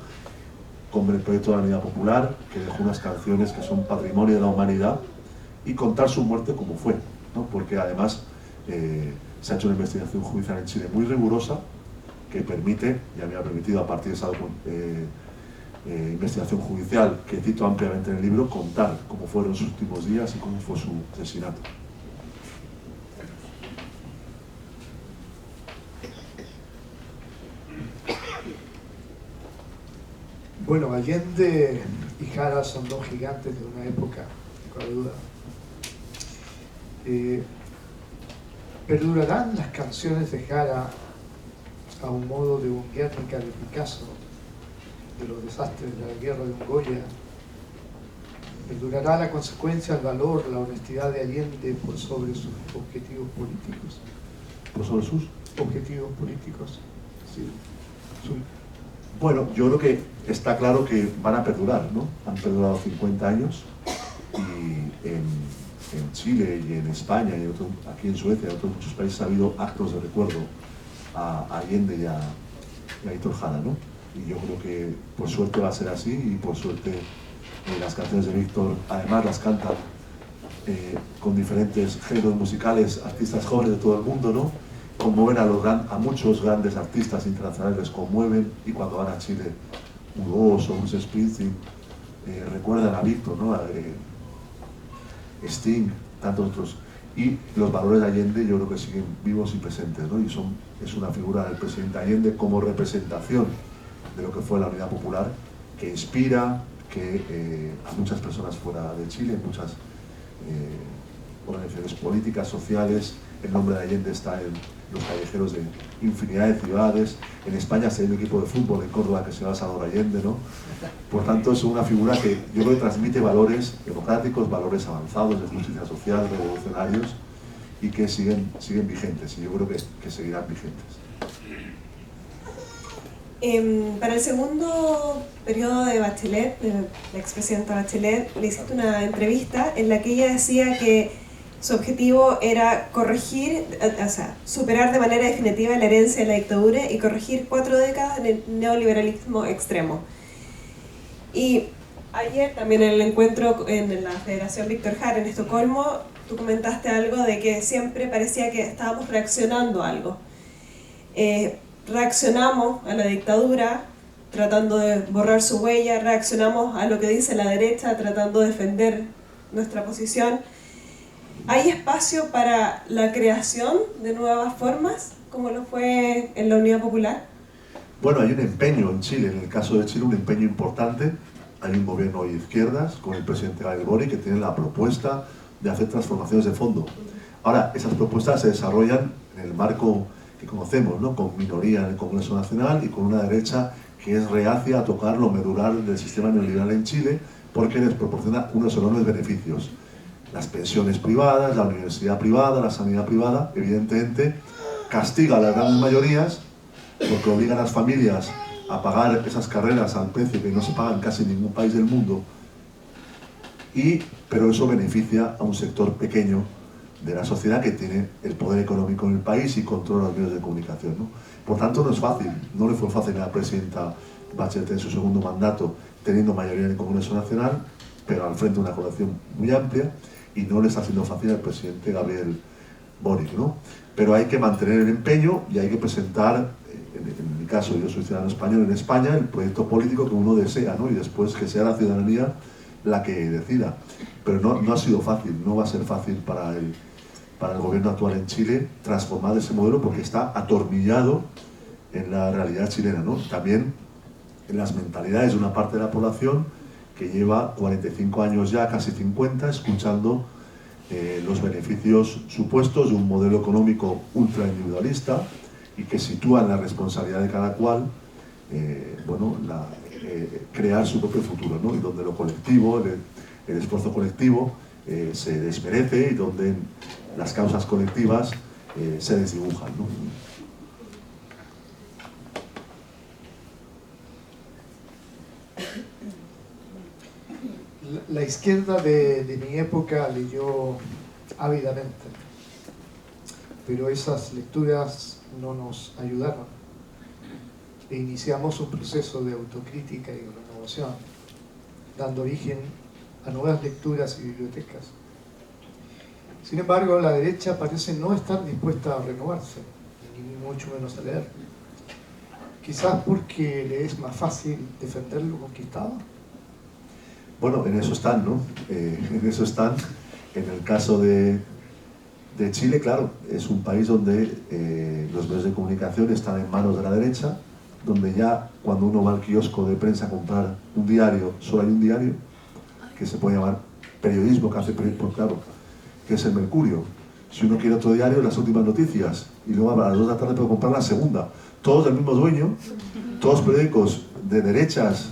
con el proyecto de la Unidad Popular, que dejó unas canciones que son patrimonio de la humanidad, y contar su muerte como fue, ¿no? Porque además se ha hecho una investigación judicial en Chile muy rigurosa, que permite, y me ha permitido a partir de esa investigación judicial que cito ampliamente en el libro, contar cómo fueron sus últimos días y cómo fue su asesinato. Bueno, Allende y Jara son dos gigantes de una época, sin duda. ¿Perdurarán las canciones de Jara a un modo de un Guernica de Picasso, de los desastres de la guerra de un Goya? ¿Perdurará la consecuencia, el valor, la honestidad de Allende por sobre sus objetivos políticos? ¿Por sobre sus objetivos políticos? Sí. Bueno, yo creo que está claro que van a perdurar, ¿no? Han perdurado 50 años y en Chile y en España y aquí en Suecia y en otros muchos países ha habido actos de recuerdo a Allende y a Víctor Jara, ¿no? Y yo creo que por suerte va a ser así y por suerte las canciones de Víctor además las cantan con diferentes géneros musicales, artistas jóvenes de todo el mundo, ¿no? Conmueven a muchos grandes artistas internacionales, les conmueven, y cuando van a Chile, U2 o Bruce Springsteen, recuerdan a Víctor, ¿no? Sting, tantos otros. Y los valores de Allende yo creo que siguen vivos y presentes, ¿no? Y es una figura del presidente Allende como representación de lo que fue la Unidad Popular, que inspira a muchas personas fuera de Chile, muchas organizaciones políticas, sociales. El nombre de Allende está en los callejeros de infinidad de ciudades. En España hay un equipo de fútbol en Córdoba que se llama Salvador Allende, ¿no? Por tanto, es una figura que yo creo que transmite valores democráticos, valores avanzados de justicia social, revolucionarios, y que siguen vigentes, y yo creo que seguirán vigentes. Para el segundo periodo de Bachelet, de la expresidenta Bachelet, le hiciste una entrevista en la que ella decía que su objetivo era corregir, o sea, superar de manera definitiva la herencia de la dictadura y corregir 4 décadas del neoliberalismo extremo. Y ayer también en el encuentro en la Federación Víctor Jara en Estocolmo, tú comentaste algo de que siempre parecía que estábamos reaccionando a algo. Reaccionamos a la dictadura tratando de borrar su huella, reaccionamos a lo que dice la derecha tratando de defender nuestra posición. ¿Hay espacio para la creación de nuevas formas, como lo fue en la Unidad Popular? Bueno, hay un empeño en Chile, en el caso de Chile un empeño importante. Hay un gobierno de izquierdas con el presidente Gabriel Boric que tiene la propuesta de hacer transformaciones de fondo. Ahora, esas propuestas se desarrollan en el marco que conocemos, ¿no? Con minoría en el Congreso Nacional y con una derecha que es reacia a tocar lo medular del sistema neoliberal en Chile porque les proporciona unos enormes beneficios. Las pensiones privadas, la universidad privada, la sanidad privada, evidentemente castiga a las grandes mayorías porque obliga a las familias a pagar esas carreras al precio que no se paga en casi ningún país del mundo, pero eso beneficia a un sector pequeño de la sociedad que tiene el poder económico en el país y controla los medios de comunicación, ¿no? Por tanto, no es fácil, no le fue fácil a la presidenta Bachelet en su segundo mandato, teniendo mayoría en el Congreso Nacional, pero al frente de una coalición muy amplia, y no le está haciendo fácil al presidente Gabriel Boric, ¿no? Pero hay que mantener el empeño y hay que presentar, en mi caso yo soy ciudadano español en España, el proyecto político que uno desea, ¿no? Y después que sea la ciudadanía la que decida. Pero no ha sido fácil, no va a ser fácil para el gobierno actual en Chile transformar ese modelo porque está atornillado en la realidad chilena, ¿no? También en las mentalidades de una parte de la población que lleva 45 años ya, casi 50, escuchando los beneficios supuestos de un modelo económico ultra individualista y que sitúa en la responsabilidad de cada cual crear su propio futuro, ¿no? Y donde lo colectivo, el esfuerzo colectivo se desmerece y donde las causas colectivas se desdibujan, ¿no? La izquierda de mi época leyó ávidamente, pero esas lecturas no nos ayudaron e iniciamos un proceso de autocrítica y renovación, dando origen a nuevas lecturas y bibliotecas. Sin embargo, la derecha parece no estar dispuesta a renovarse, ni mucho menos a leer. Quizás porque le es más fácil defender lo conquistado. Bueno, en eso están, ¿no? En eso están. En el caso de Chile, claro, es un país donde los medios de comunicación están en manos de la derecha, donde ya cuando uno va al kiosco de prensa a comprar un diario, solo hay un diario, que se puede llamar periodismo, que hace periodismo, claro, que es el Mercurio. Si uno quiere otro diario, las últimas noticias, y luego a las 2 de la tarde puede comprar la segunda. Todos del mismo dueño, todos periódicos de derechas,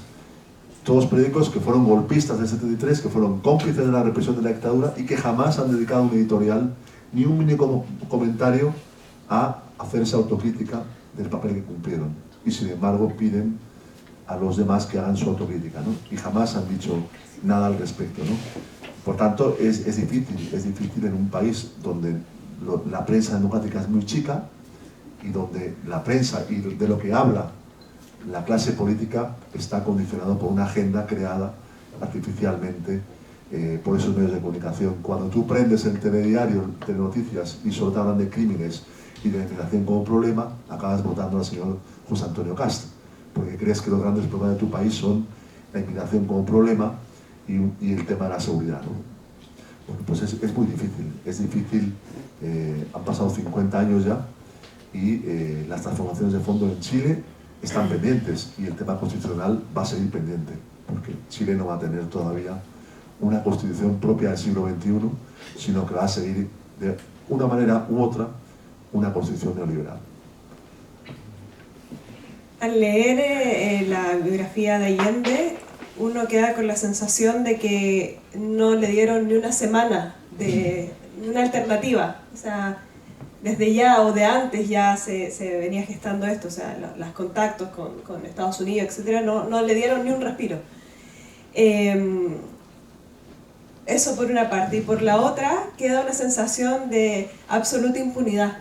todos periódicos que fueron golpistas del 73, que fueron cómplices de la represión de la dictadura y que jamás han dedicado un editorial ni un mínimo comentario a hacer esa autocrítica del papel que cumplieron. Y sin embargo piden a los demás que hagan su autocrítica, ¿no? Y jamás han dicho nada al respecto, ¿no? Por tanto, es difícil en un país donde la prensa democrática es muy chica y donde la prensa y de lo que habla la clase política está condicionado por una agenda creada artificialmente por esos medios de comunicación. Cuando tú prendes el telediario de noticias y solo te hablan de crímenes y de inmigración como problema, acabas votando al señor José Antonio Cast, porque crees que los grandes problemas de tu país son la inmigración como problema y el tema de la seguridad, ¿no? Bueno, pues es muy difícil, han pasado 50 años ya y las transformaciones de fondo en Chile están pendientes y el tema constitucional va a seguir pendiente, porque Chile no va a tener todavía una constitución propia del siglo XXI, sino que va a seguir de una manera u otra una constitución neoliberal. Al leer la biografía de Allende, uno queda con la sensación de que no le dieron ni una semana de una alternativa. O sea, desde ya o de antes ya se venía gestando esto, o sea, los contactos con Estados Unidos, etcétera, no le dieron ni un respiro. Eso por una parte. Y por la otra, queda una sensación de absoluta impunidad,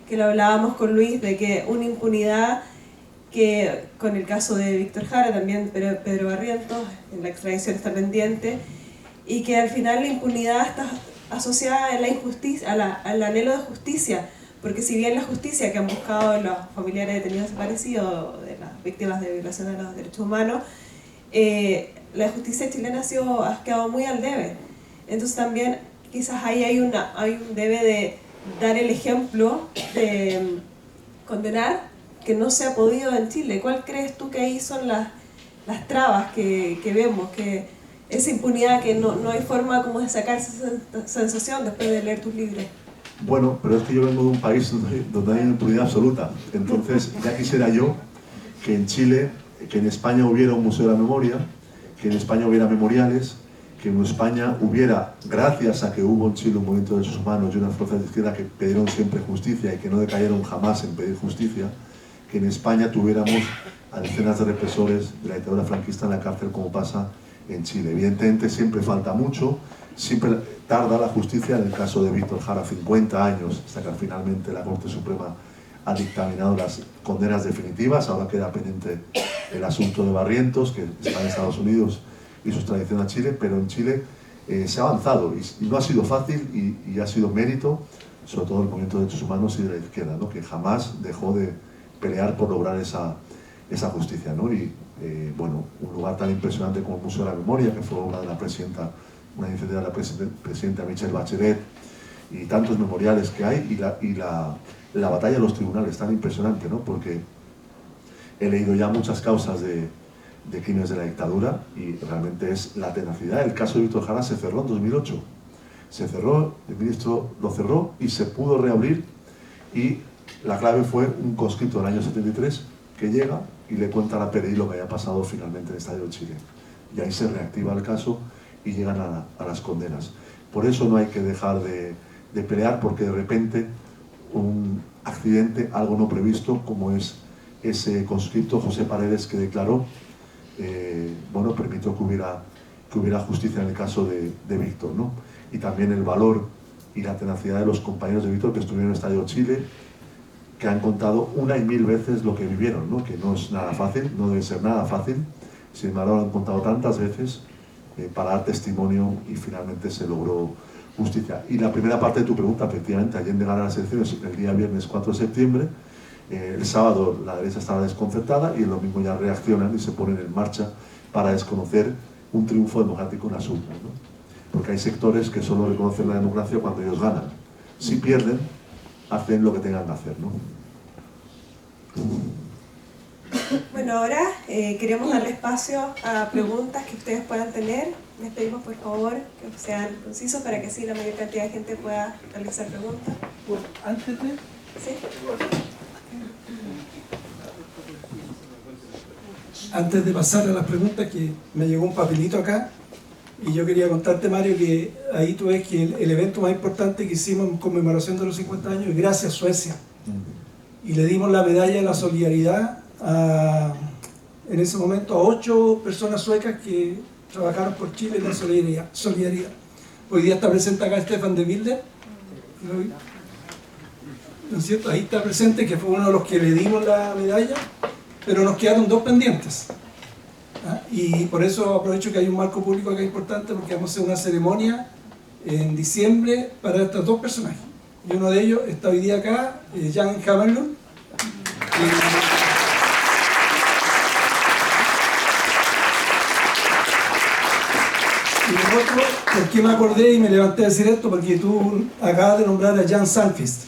que lo hablábamos con Luis, de que una impunidad que, con el caso de Víctor Jara, también Pedro Barrientos, en la extradición está pendiente, y que al final la impunidad está asociada a la injusticia, al anhelo de justicia, porque si bien la justicia que han buscado los familiares detenidos desaparecidos, de las víctimas de violación a los derechos humanos, la justicia chilena ha quedado muy al debe. Entonces también quizás ahí hay un debe de dar el ejemplo de condenar que no se ha podido en Chile. ¿Cuál crees tú que ahí son las trabas que vemos? Que esa impunidad, que no hay forma como de sacarse esa sensación después de leer tus libros. Bueno, pero es que yo vengo de un país donde hay impunidad absoluta. Entonces ya quisiera yo que en Chile, que en España hubiera un museo de la memoria, que en España hubiera memoriales, que en España hubiera, gracias a que hubo en Chile un movimiento de derechos humanos y unas fuerzas de izquierda que pidieron siempre justicia y que no decayeron jamás en pedir justicia, que en España tuviéramos a decenas de represores de la dictadura franquista en la cárcel como pasa en Chile. Evidentemente siempre falta mucho, siempre tarda la justicia. En el caso de Víctor Jara, 50 años hasta que finalmente la Corte Suprema ha dictaminado las condenas definitivas. Ahora queda pendiente el asunto de Barrientos, que está en Estados Unidos, y su extradición a Chile, pero en Chile se ha avanzado y no ha sido fácil y ha sido mérito, sobre todo del movimiento de derechos humanos y de la izquierda, ¿no? Que jamás dejó de pelear por lograr esa justicia, ¿no? Y bueno, un lugar tan impresionante como el Museo de la Memoria, que fue obra de la presidenta, una iniciativa de la presidenta Michelle Bachelet, y tantos memoriales que hay, y la batalla de los tribunales, tan impresionante, ¿no? Porque he leído ya muchas causas de de crímenes de la dictadura, y realmente es la tenacidad. El caso de Víctor Jara se cerró en 2008. Se cerró, el ministro lo cerró y se pudo reabrir, y la clave fue un conscripto del año 73 que llega y le cuenta a la PDI lo que había pasado finalmente en el Estadio de Chile. Y ahí se reactiva el caso y llegan a las condenas. Por eso no hay que dejar de pelear, porque de repente un accidente, algo no previsto, como es ese conscripto José Paredes que declaró, bueno, permitió que hubiera justicia en el caso de Víctor, ¿no? Y también el valor y la tenacidad de los compañeros de Víctor que estuvieron en el Estadio Chile, que han contado una y mil veces lo que vivieron, ¿no? Que no es nada fácil, no debe ser nada fácil. Sin embargo, lo han contado tantas veces para dar testimonio, y finalmente se logró justicia. Y la primera parte de tu pregunta, efectivamente, Allende gana las elecciones el día viernes 4 de septiembre, el sábado la derecha estaba desconcertada y el domingo ya reaccionan y se ponen en marcha para desconocer un triunfo democrático en las urnas, ¿no? Porque hay sectores que solo reconocen la democracia cuando ellos ganan. Si pierden, hacen lo que tengan que hacer, ¿no? Bueno, ahora queremos darle espacio a preguntas que ustedes puedan tener. Les pedimos por favor que sean concisos para que así la mayor cantidad de gente pueda realizar preguntas. Antes de... ¿Sí? Antes de pasar a las preguntas, que me llegó un papelito acá, y yo quería contarte, Mario, que ahí tú ves que el evento más importante que hicimos en conmemoración de los 50 años es Gracias Suecia. Y le dimos la medalla de la solidaridad en ese momento a 8 personas suecas que trabajaron por Chile en la solidaridad. Hoy día está presente acá Stefan de Wilder, ¿no es cierto? Ahí está presente, que fue uno de los que le dimos la medalla, pero nos quedaron 2 pendientes. Y por eso aprovecho que hay un marco público acá importante, porque vamos a hacer una ceremonia en diciembre para estos 2 personajes. Y uno de ellos está hoy día acá, Jan Hammarlund. Y el otro, ¿por qué me acordé y me levanté a decir esto? Porque tú acabas de nombrar a Jan Sandqvist.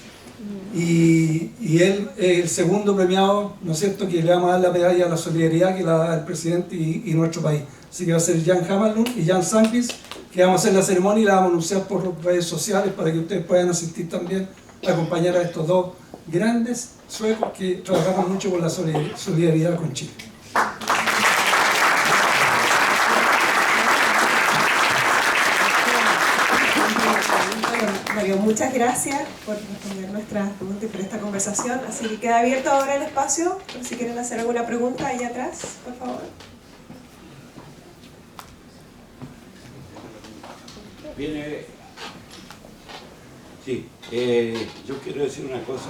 Y él es el segundo premiado, ¿no es cierto?, que le vamos a dar la medalla a la solidaridad, que la da el presidente y nuestro país. Así que va a ser Jan Hammarlund y Jan Sandqvist, que vamos a hacer la ceremonia y la vamos a anunciar por redes sociales para que ustedes puedan asistir también a acompañar a estos 2 grandes suecos que trabajaron mucho con la solidaridad con Chile. Mario, muchas gracias por responder nuestras preguntas y por esta conversación. Así que queda abierto ahora el espacio, por si quieren hacer alguna pregunta allá atrás, por favor. Viene. Sí, yo quiero decir una cosa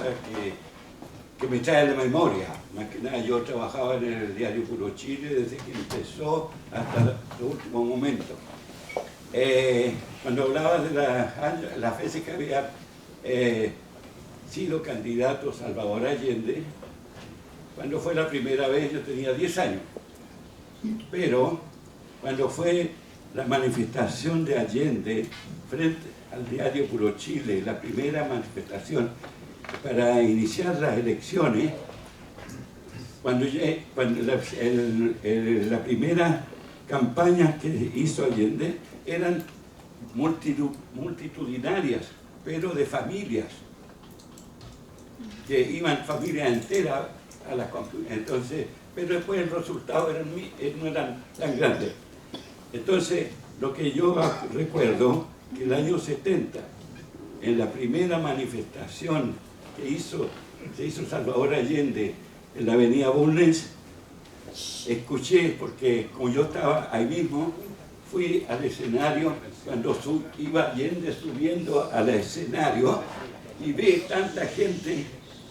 que me trae a la memoria. Más que nada, yo trabajaba en el diario Puro Chile desde que empezó hasta los últimos momentos. Cuando hablaba de las veces que había sido candidato Salvador Allende, cuando fue la primera vez yo tenía 10 años, pero cuando fue la manifestación de Allende frente al diario Puro Chile, la primera manifestación para iniciar las elecciones, cuando la primera campaña que hizo Allende eran multitudinarias, pero de familias, que iban familias enteras a las campañas. Entonces, pero después el resultado no eran tan grandes. Entonces, lo que yo recuerdo, que el año 70, en la primera manifestación que hizo Salvador Allende en la avenida Bulnes, escuché, porque como yo estaba ahí mismo, fui al escenario cuando iba Allende subiendo al escenario y vi tanta gente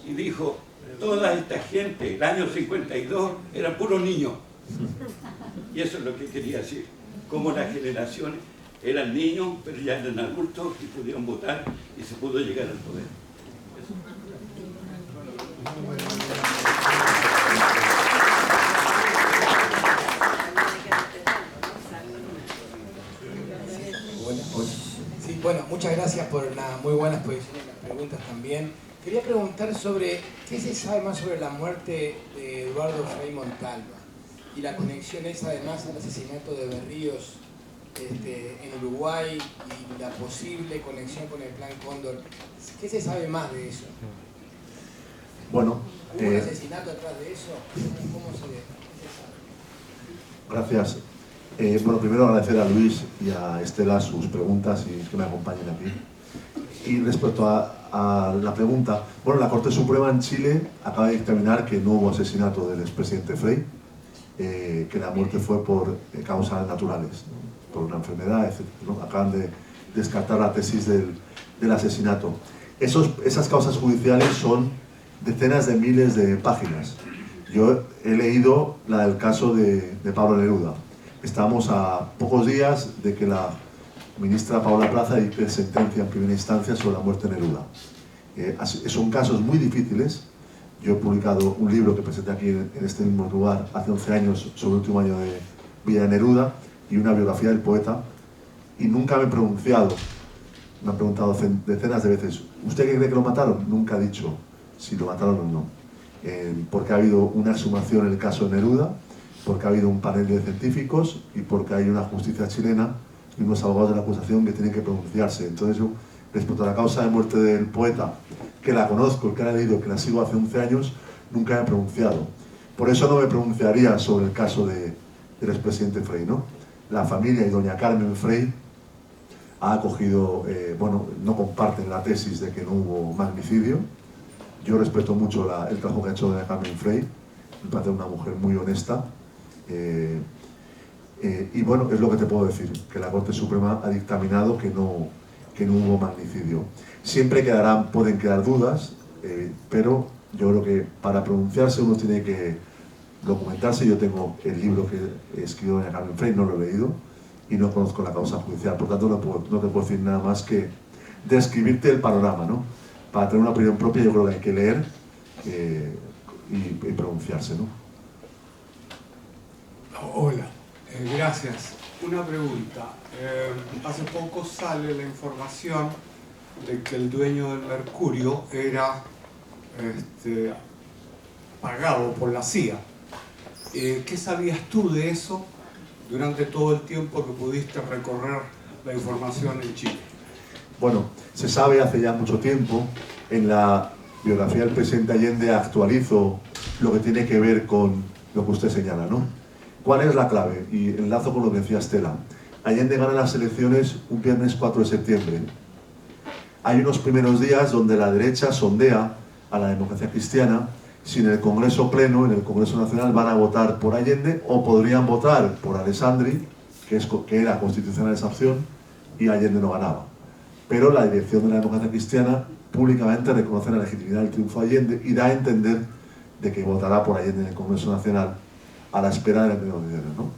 y dijo, toda esta gente, el año 52, eran puros niños. Y eso es lo que quería decir, como las generaciones eran niños, pero ya eran adultos y pudieron votar y se pudo llegar al poder. Sí, bueno, muchas gracias por las muy buenas posiciones y las preguntas también. Quería preguntar sobre qué se sabe más sobre la muerte de Eduardo Frei Montalva. y la conexión esa además al asesinato de Berríos en Uruguay y la posible conexión con el Plan Cóndor. ¿Qué se sabe más de eso? Bueno, ¿Hubo un asesinato atrás de eso? ¿Cómo se sabe? Gracias. Bueno, primero agradecer a Luis y a Estela sus preguntas y que me acompañen aquí. Y respecto a la pregunta, bueno, la Corte Suprema en Chile acaba de dictaminar que no hubo asesinato del expresidente Frei, que la muerte fue por causas naturales, ¿no? Por una enfermedad, etc., ¿no? Acaban de descartar la tesis del asesinato. Esas causas judiciales son decenas de miles de páginas. Yo he leído la del caso de Pablo Neruda. Estamos a pocos días de que la ministra Paula Plaza dicte sentencia en primera instancia sobre la muerte de Neruda. Son casos muy difíciles. Yo he publicado un libro que presenté aquí en este mismo lugar hace 11 años sobre el último año de vida de Neruda y una biografía del poeta, y nunca me he pronunciado. Me han preguntado decenas de veces, ¿usted cree que lo mataron? Nunca he dicho si lo mataron o no. Porque ha habido una exhumación en el caso de Neruda, porque ha habido un panel de científicos y porque hay una justicia chilena y unos abogados de la acusación que tienen que pronunciarse. Entonces yo, respecto a la causa de muerte del poeta, que la conozco, que la he leído, que la sigo hace 11 años, nunca me he pronunciado. Por eso no me pronunciaría sobre el caso del expresidente Frei, ¿no? La familia y doña Carmen Frei ha acogido, bueno, no comparten la tesis de que no hubo magnicidio. Yo respeto mucho el trabajo que ha hecho doña Carmen Frei, me parece una mujer muy honesta. Y bueno, es lo que te puedo decir, que la Corte Suprema ha dictaminado que no hubo magnicidio. Siempre pueden quedar dudas, pero yo creo que para pronunciarse uno tiene que documentarse. Yo tengo el libro que escribió doña Carmen Frei, no lo he leído y no conozco la causa judicial, por tanto no te puedo decir nada más que describirte el panorama, ¿no? Para tener una opinión propia yo creo que hay que leer y pronunciarse, ¿no? Hola, gracias. Una pregunta. Hace poco sale la información de que el dueño del Mercurio era pagado por la CIA. ¿Qué sabías tú de eso durante todo el tiempo que pudiste recorrer la información en Chile? Bueno, se sabe hace ya mucho tiempo. En la biografía del presidente Allende actualizo lo que tiene que ver con lo que usted señala, ¿no? ¿Cuál es la clave? Y enlazo con lo que decía Estela. Allende gana las elecciones un viernes 4 de septiembre. Hay unos primeros días donde la derecha sondea a la democracia cristiana si en el Congreso Pleno, en el Congreso Nacional, van a votar por Allende o podrían votar por Alessandri, que era constitucional esa opción, y Allende no ganaba. Pero la dirección de la democracia cristiana públicamente reconoce la legitimidad del triunfo de Allende y da a entender de que votará por Allende en el Congreso Nacional a la espera de la elecciones, ¿no?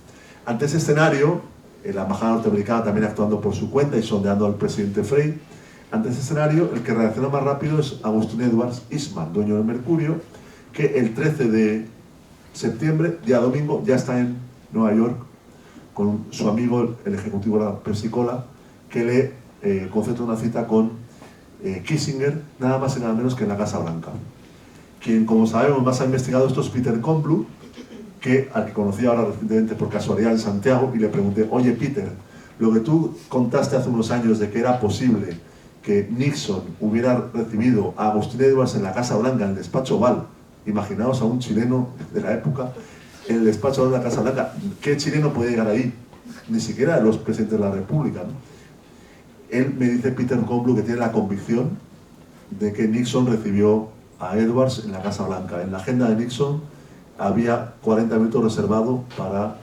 Ante ese escenario, la embajada norteamericana también actuando por su cuenta y sondeando al presidente Frei, ante ese escenario el que reacciona más rápido es Agustín Edwards Eastman, dueño del Mercurio, que el 13 de septiembre, día domingo, ya está en Nueva York con su amigo, el ejecutivo de la Pepsi-Cola, que le concerta una cita con Kissinger, nada más y nada menos que en la Casa Blanca. Quien, como sabemos, más ha investigado esto es Peter Komblue, al que conocí ahora recientemente por casualidad en Santiago, y le pregunté, oye Peter, lo que tú contaste hace unos años de que era posible que Nixon hubiera recibido a Agustín Edwards en la Casa Blanca, en el despacho Oval, imaginaos a un chileno de la época en el despacho Oval de la Casa Blanca, ¿qué chileno puede llegar ahí? Ni siquiera los presidentes de la República, ¿no? Él me dice, Peter Komblue, que tiene la convicción de que Nixon recibió a Edwards en la Casa Blanca. En la agenda de Nixon había 40 minutos reservados para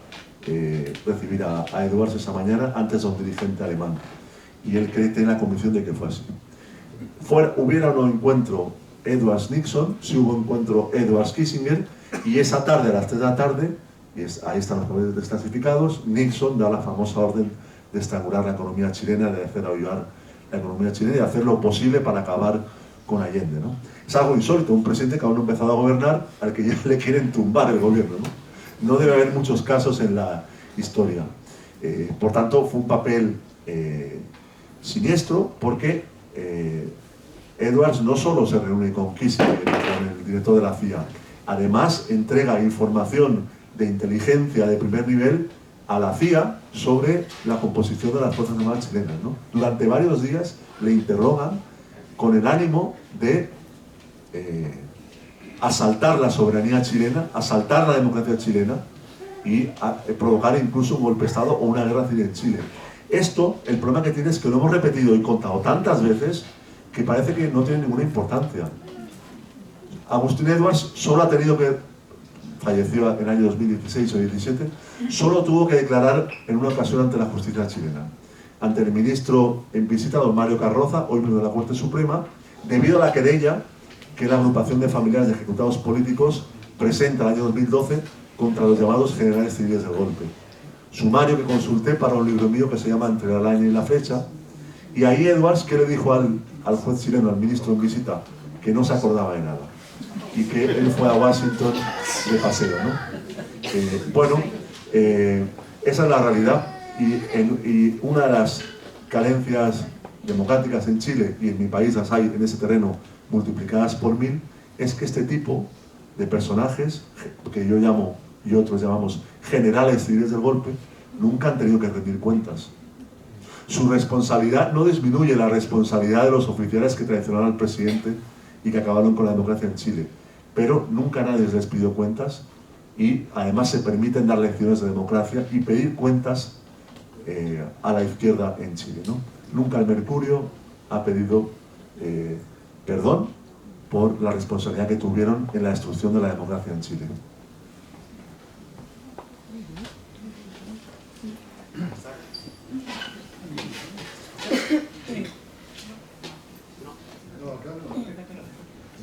recibir a Edwards esa mañana antes de un dirigente alemán. Y él tiene la convicción de que fue así. Hubiera un encuentro Edwards-Nixon, si hubo encuentro Edwards-Kissinger, y esa tarde, a las 3 de la tarde, ahí están los papeles desclasificados, Nixon da la famosa orden de estrangular la economía chilena, de hacer aullar la economía chilena y de hacer lo posible para acabar con Allende, ¿no? Es algo insólito, un presidente que aún no ha empezado a gobernar, al que ya le quieren tumbar el gobierno, ¿no? No debe haber muchos casos en la historia. Por tanto, fue un papel siniestro, porque Edwards no solo se reúne con Kissinger, con el director de la CIA, además entrega información de inteligencia de primer nivel a la CIA sobre la composición de las Fuerzas Armadas chilenas, ¿no? Durante varios días le interrogan con el ánimo de asaltar la soberanía chilena, asaltar la democracia chilena y provocar incluso un golpe de Estado o una guerra civil en Chile. Esto, el problema que tiene es que lo hemos repetido y contado tantas veces que parece que no tiene ninguna importancia. Agustín Edwards solo ha tenido que, falleció en el año 2016 o 2017, solo tuvo que declarar en una ocasión ante la justicia chilena, ante el ministro en visita, don Mario Carroza, hoy miembro de la Corte Suprema, debido a la querella que la agrupación de familiares de ejecutados políticos presenta el año 2012 contra los llamados generales civiles del golpe. Sumario que consulté para un libro mío que se llama Entre el año y la fecha, y ahí Edwards, ¿qué le dijo al juez chileno, al ministro en visita? Que no se acordaba de nada y que él fue a Washington de paseo, ¿no? Esa es la realidad y una de las carencias democráticas en Chile, y en mi país las hay en ese terreno multiplicadas por 1000, es que este tipo de personajes, que yo llamo y otros llamamos generales civiles del golpe, nunca han tenido que rendir cuentas. Su responsabilidad no disminuye la responsabilidad de los oficiales que traicionaron al presidente y que acabaron con la democracia en Chile, pero nunca nadie les pidió cuentas y además se permiten dar lecciones de democracia y pedir cuentas a la izquierda en Chile, ¿no? Nunca el Mercurio ha pedido perdón por la responsabilidad que tuvieron en la destrucción de la democracia en Chile.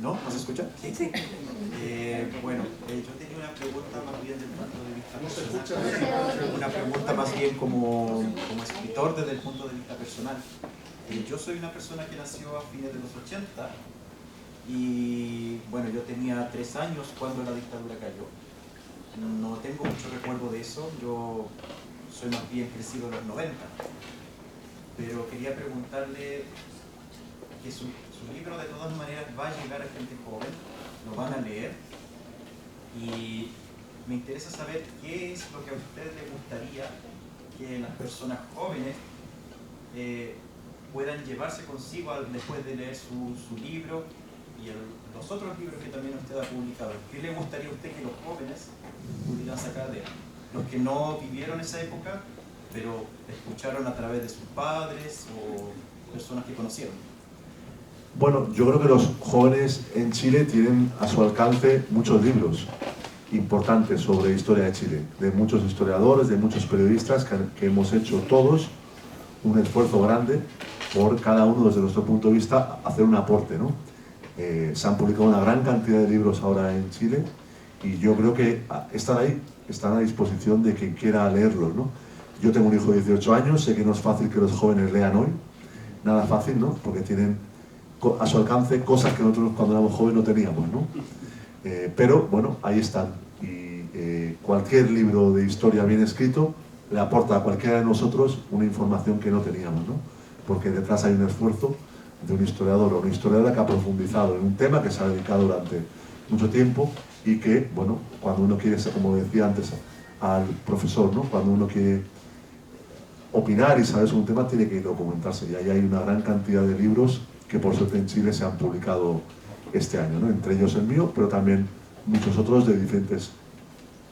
¿No? ¿No se escucha? Sí. Bueno, yo tenía una pregunta más bien desde el punto de vista personal. Una pregunta más bien como escritor desde el punto de vista personal. Yo soy una persona que nació a fines de los 80 y bueno, yo tenía 3 años cuando la dictadura cayó. No tengo mucho recuerdo de eso, yo soy más bien crecido en los 90. Pero quería preguntarle que su libro de todas maneras va a llegar a gente joven, lo van a leer y me interesa saber qué es lo que a usted le gustaría que las personas jóvenes puedan llevarse consigo después de leer su libro y los otros libros que también usted ha publicado. ¿Qué le gustaría a usted que los jóvenes pudieran sacar de él? Los que no vivieron esa época, pero escucharon a través de sus padres o personas que conocieron. Bueno, yo creo que los jóvenes en Chile tienen a su alcance muchos libros importantes sobre historia de Chile, de muchos historiadores, de muchos periodistas que hemos hecho todos un esfuerzo grande por cada uno desde nuestro punto de vista hacer un aporte, ¿no? Se han publicado una gran cantidad de libros ahora en Chile y yo creo que están ahí, están a disposición de quien quiera leerlos, ¿no? Yo tengo un hijo de 18 años, sé que no es fácil que los jóvenes lean hoy, nada fácil, ¿no? Porque tienen a su alcance cosas que nosotros cuando éramos jóvenes no teníamos, ¿no? Pero bueno, ahí están y cualquier libro de historia bien escrito le aporta a cualquiera de nosotros una información que no teníamos, ¿no? Porque detrás hay un esfuerzo de un historiador o una historiadora que ha profundizado en un tema que se ha dedicado durante mucho tiempo y que, bueno, cuando uno quiere ser, como decía antes al profesor, ¿no? Cuando uno quiere opinar y saber sobre un tema tiene que documentarse y ahí hay una gran cantidad de libros que por suerte en Chile se han publicado este año, ¿no? Entre ellos el mío, pero también muchos otros de diferentes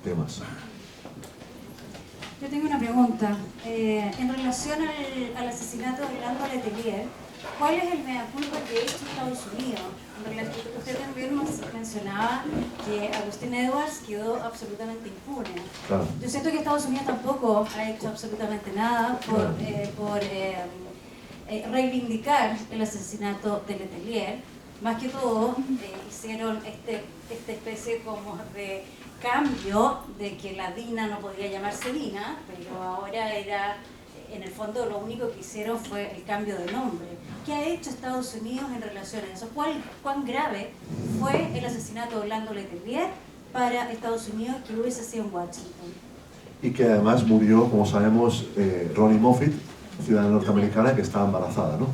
temas. Yo tengo una pregunta. En relación al asesinato de Orlando Letelier, ¿cuál es el mea culpa que ha hecho Estados Unidos? Usted también mencionaba que Agustín Edwards quedó absolutamente impune. Claro. Yo siento que Estados Unidos tampoco ha hecho absolutamente nada por reivindicar el asesinato de Letelier. Más que todo, hicieron esta especie como de cambio de que la DINA no podía llamarse DINA, pero ahora era, en el fondo lo único que hicieron fue el cambio de nombre. ¿Qué ha hecho Estados Unidos en relación a eso? ¿Cuán grave fue el asesinato de Orlando Letelier para Estados Unidos que hubiese sido en Washington? Y que además murió, como sabemos, Ronnie Moffitt, ciudadana norteamericana que estaba embarazada, ¿no?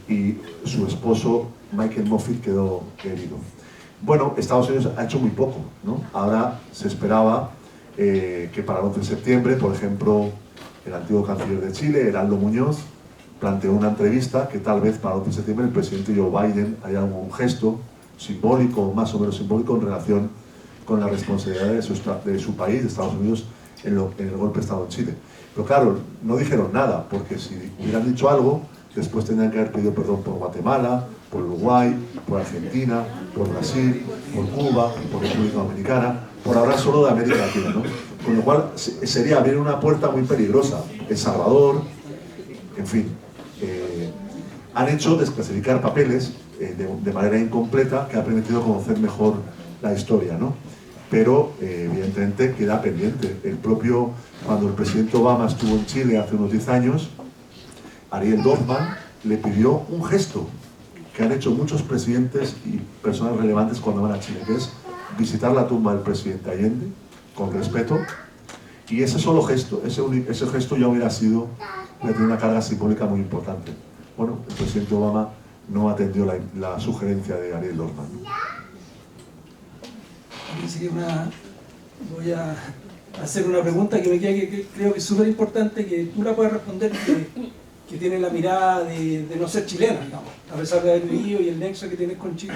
Y su esposo, Michael Moffitt, quedó herido. Bueno, Estados Unidos ha hecho muy poco, ¿no? Ahora se esperaba que para el 11 de septiembre, por ejemplo, el antiguo canciller de Chile, Heraldo Muñoz, planteó una entrevista que tal vez para el 11 de septiembre el presidente Joe Biden haya un gesto simbólico, más o menos simbólico, en relación con la responsabilidad de su país, de Estados Unidos, en el golpe de Estado en Chile. Pero claro, no dijeron nada, porque si hubieran dicho algo, después tendrían que haber pedido perdón por Guatemala, por Uruguay, por Argentina, por Brasil, por Cuba, por República Dominicana, por hablar solo de América Latina, ¿no? Con lo cual sería abrir una puerta muy peligrosa. El Salvador, en fin, han hecho desclasificar papeles de manera incompleta que ha permitido conocer mejor la historia, ¿no? Pero evidentemente queda pendiente. Cuando el presidente Obama estuvo en Chile hace unos 10 años, Ariel Dorfman le pidió un gesto que han hecho muchos presidentes y personas relevantes cuando van a Chile, que es visitar la tumba del presidente Allende con respeto, y ese solo gesto, ese gesto ya hubiera tenido una carga simbólica muy importante. Bueno, el presidente Obama no atendió la sugerencia de Ariel Dorfman. Voy a hacer una pregunta que creo que es súper importante, que tú la puedes responder, que tiene la mirada de no ser chilena, digamos, a pesar de haber vivido y el nexo que tienes con Chile.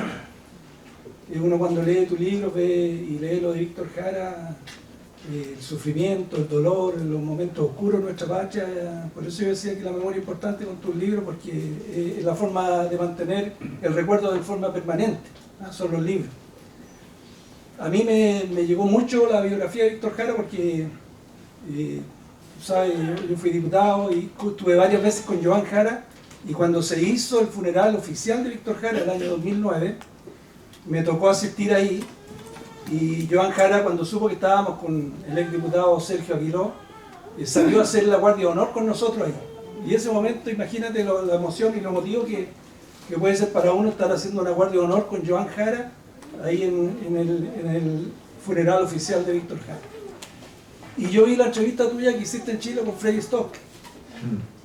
Uno cuando lee tu libro y lee lo de Víctor Jara, el sufrimiento, el dolor, los momentos oscuros de nuestra patria. Por eso yo decía que la memoria es importante con tus libros, porque es la forma de mantener el recuerdo de forma permanente, ¿no? Son los libros. A mí me llegó mucho la biografía de Víctor Jara porque, ¿sabes? Yo fui diputado y estuve varias veces con Joan Jara, y cuando se hizo el funeral oficial de Víctor Jara el año 2009, me tocó asistir ahí. Y Joan Jara, cuando supo que estábamos con el exdiputado Sergio Aguiló, salió a hacer la guardia de honor con nosotros ahí. Y ese momento, imagínate la emoción y lo emotivo que puede ser para uno estar haciendo una guardia de honor con Joan Jara ahí en el funeral oficial de Víctor Jara. Y yo vi la entrevista tuya que hiciste en Chile con Freddy Stock.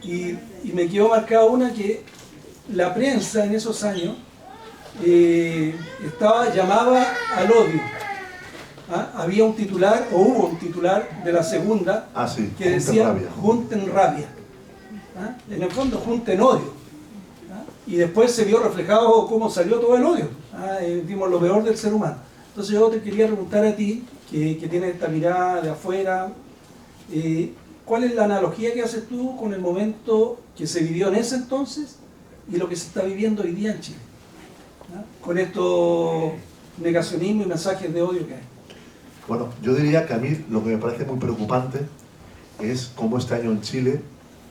Y me quedó marcada una que la prensa en esos años llamaba al odio. Había un titular, o hubo un titular de la segunda, que decía junten rabia. En el fondo junten odio. Y después se vio reflejado cómo salió todo el odio. Vimos lo peor del ser humano. Entonces yo te quería preguntar a ti, que tienes esta mirada de afuera, ¿cuál es la analogía que haces tú con el momento que se vivió en ese entonces y lo que se está viviendo hoy día en Chile? Con estos negacionismo y mensajes de odio que hay. Bueno, yo diría que a mí lo que me parece muy preocupante es cómo este año en Chile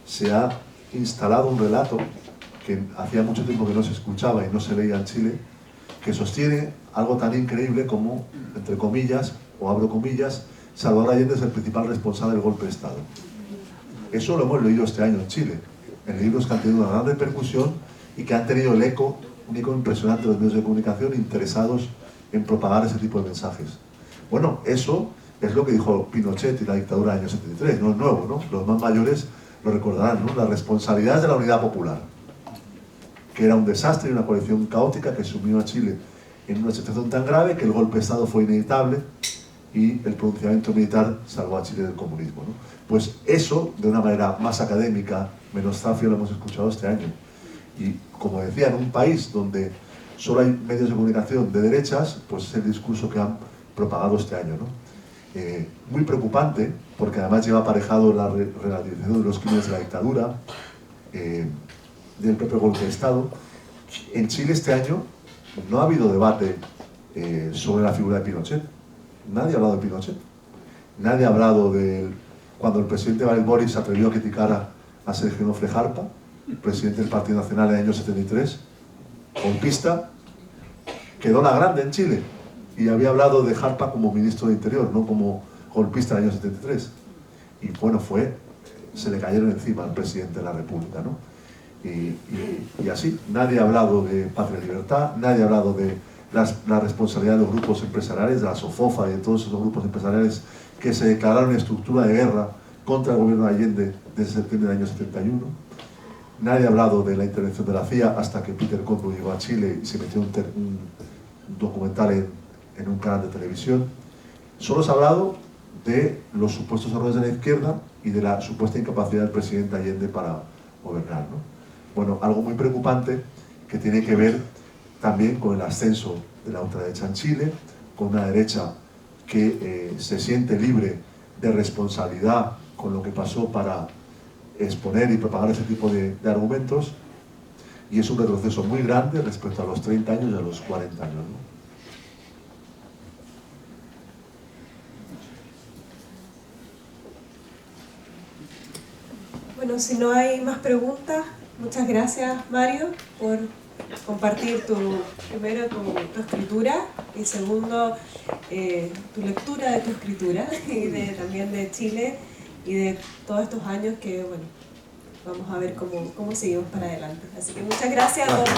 se ha instalado un relato que hacía mucho tiempo que no se escuchaba y no se leía en Chile, que sostiene algo tan increíble como, entre comillas, o abro comillas, Salvador Allende es el principal responsable del golpe de Estado. Eso lo hemos leído este año en Chile, en libros que han tenido una gran repercusión y que han tenido un eco impresionante de los medios de comunicación interesados en propagar ese tipo de mensajes. Bueno, eso es lo que dijo Pinochet y la dictadura del año 73, no es nuevo, ¿no? Los más mayores lo recordarán, ¿no? Las responsabilidades de la Unidad Popular, que era un desastre y una coalición caótica que sumió a Chile en una situación tan grave que el golpe de Estado fue inevitable y el pronunciamiento militar salvó a Chile del comunismo, ¿no? Pues eso, de una manera más académica, menos zafio, lo hemos escuchado este año. Y como decía, en un país donde solo hay medios de comunicación de derechas, pues es el discurso que han propagado este año, ¿no? Muy preocupante, porque además lleva aparejado la relativización de los crímenes de la dictadura, del propio golpe de Estado. En Chile este año no ha habido debate sobre la figura de Pinochet. Nadie ha hablado de Pinochet. Nadie ha hablado de cuando el presidente Gabriel Boric se atrevió a criticar a Sergio Nofre Jarpa, el presidente del Partido Nacional en el año 73, golpista, quedó la grande en Chile y había hablado de Jarpa como ministro de Interior, no como golpista en el año 73. Y bueno, se le cayeron encima al presidente de la República, ¿no? Y así, nadie ha hablado de Patria y Libertad, nadie ha hablado de la responsabilidad de los grupos empresariales, de la SOFOFA y de todos esos grupos empresariales que se declararon en estructura de guerra contra el gobierno de Allende desde septiembre del año 71. Nadie ha hablado de la intervención de la CIA hasta que Peter Conroy llegó a Chile y se metió un documental en un canal de televisión. Solo se ha hablado de los supuestos errores de la izquierda y de la supuesta incapacidad del presidente Allende para gobernar, ¿no? Bueno, algo muy preocupante que tiene que ver también con el ascenso de la ultraderecha en Chile, con una derecha que se siente libre de responsabilidad con lo que pasó para exponer y propagar ese tipo de argumentos, y es un retroceso muy grande respecto a los 30 años y a los 40 años, ¿no? Bueno, si no hay más preguntas, muchas gracias, Mario, por compartir primero tu escritura y segundo tu lectura de tu escritura y también de Chile y de todos estos años que, bueno, vamos a ver cómo seguimos para adelante. Así que muchas gracias a todos.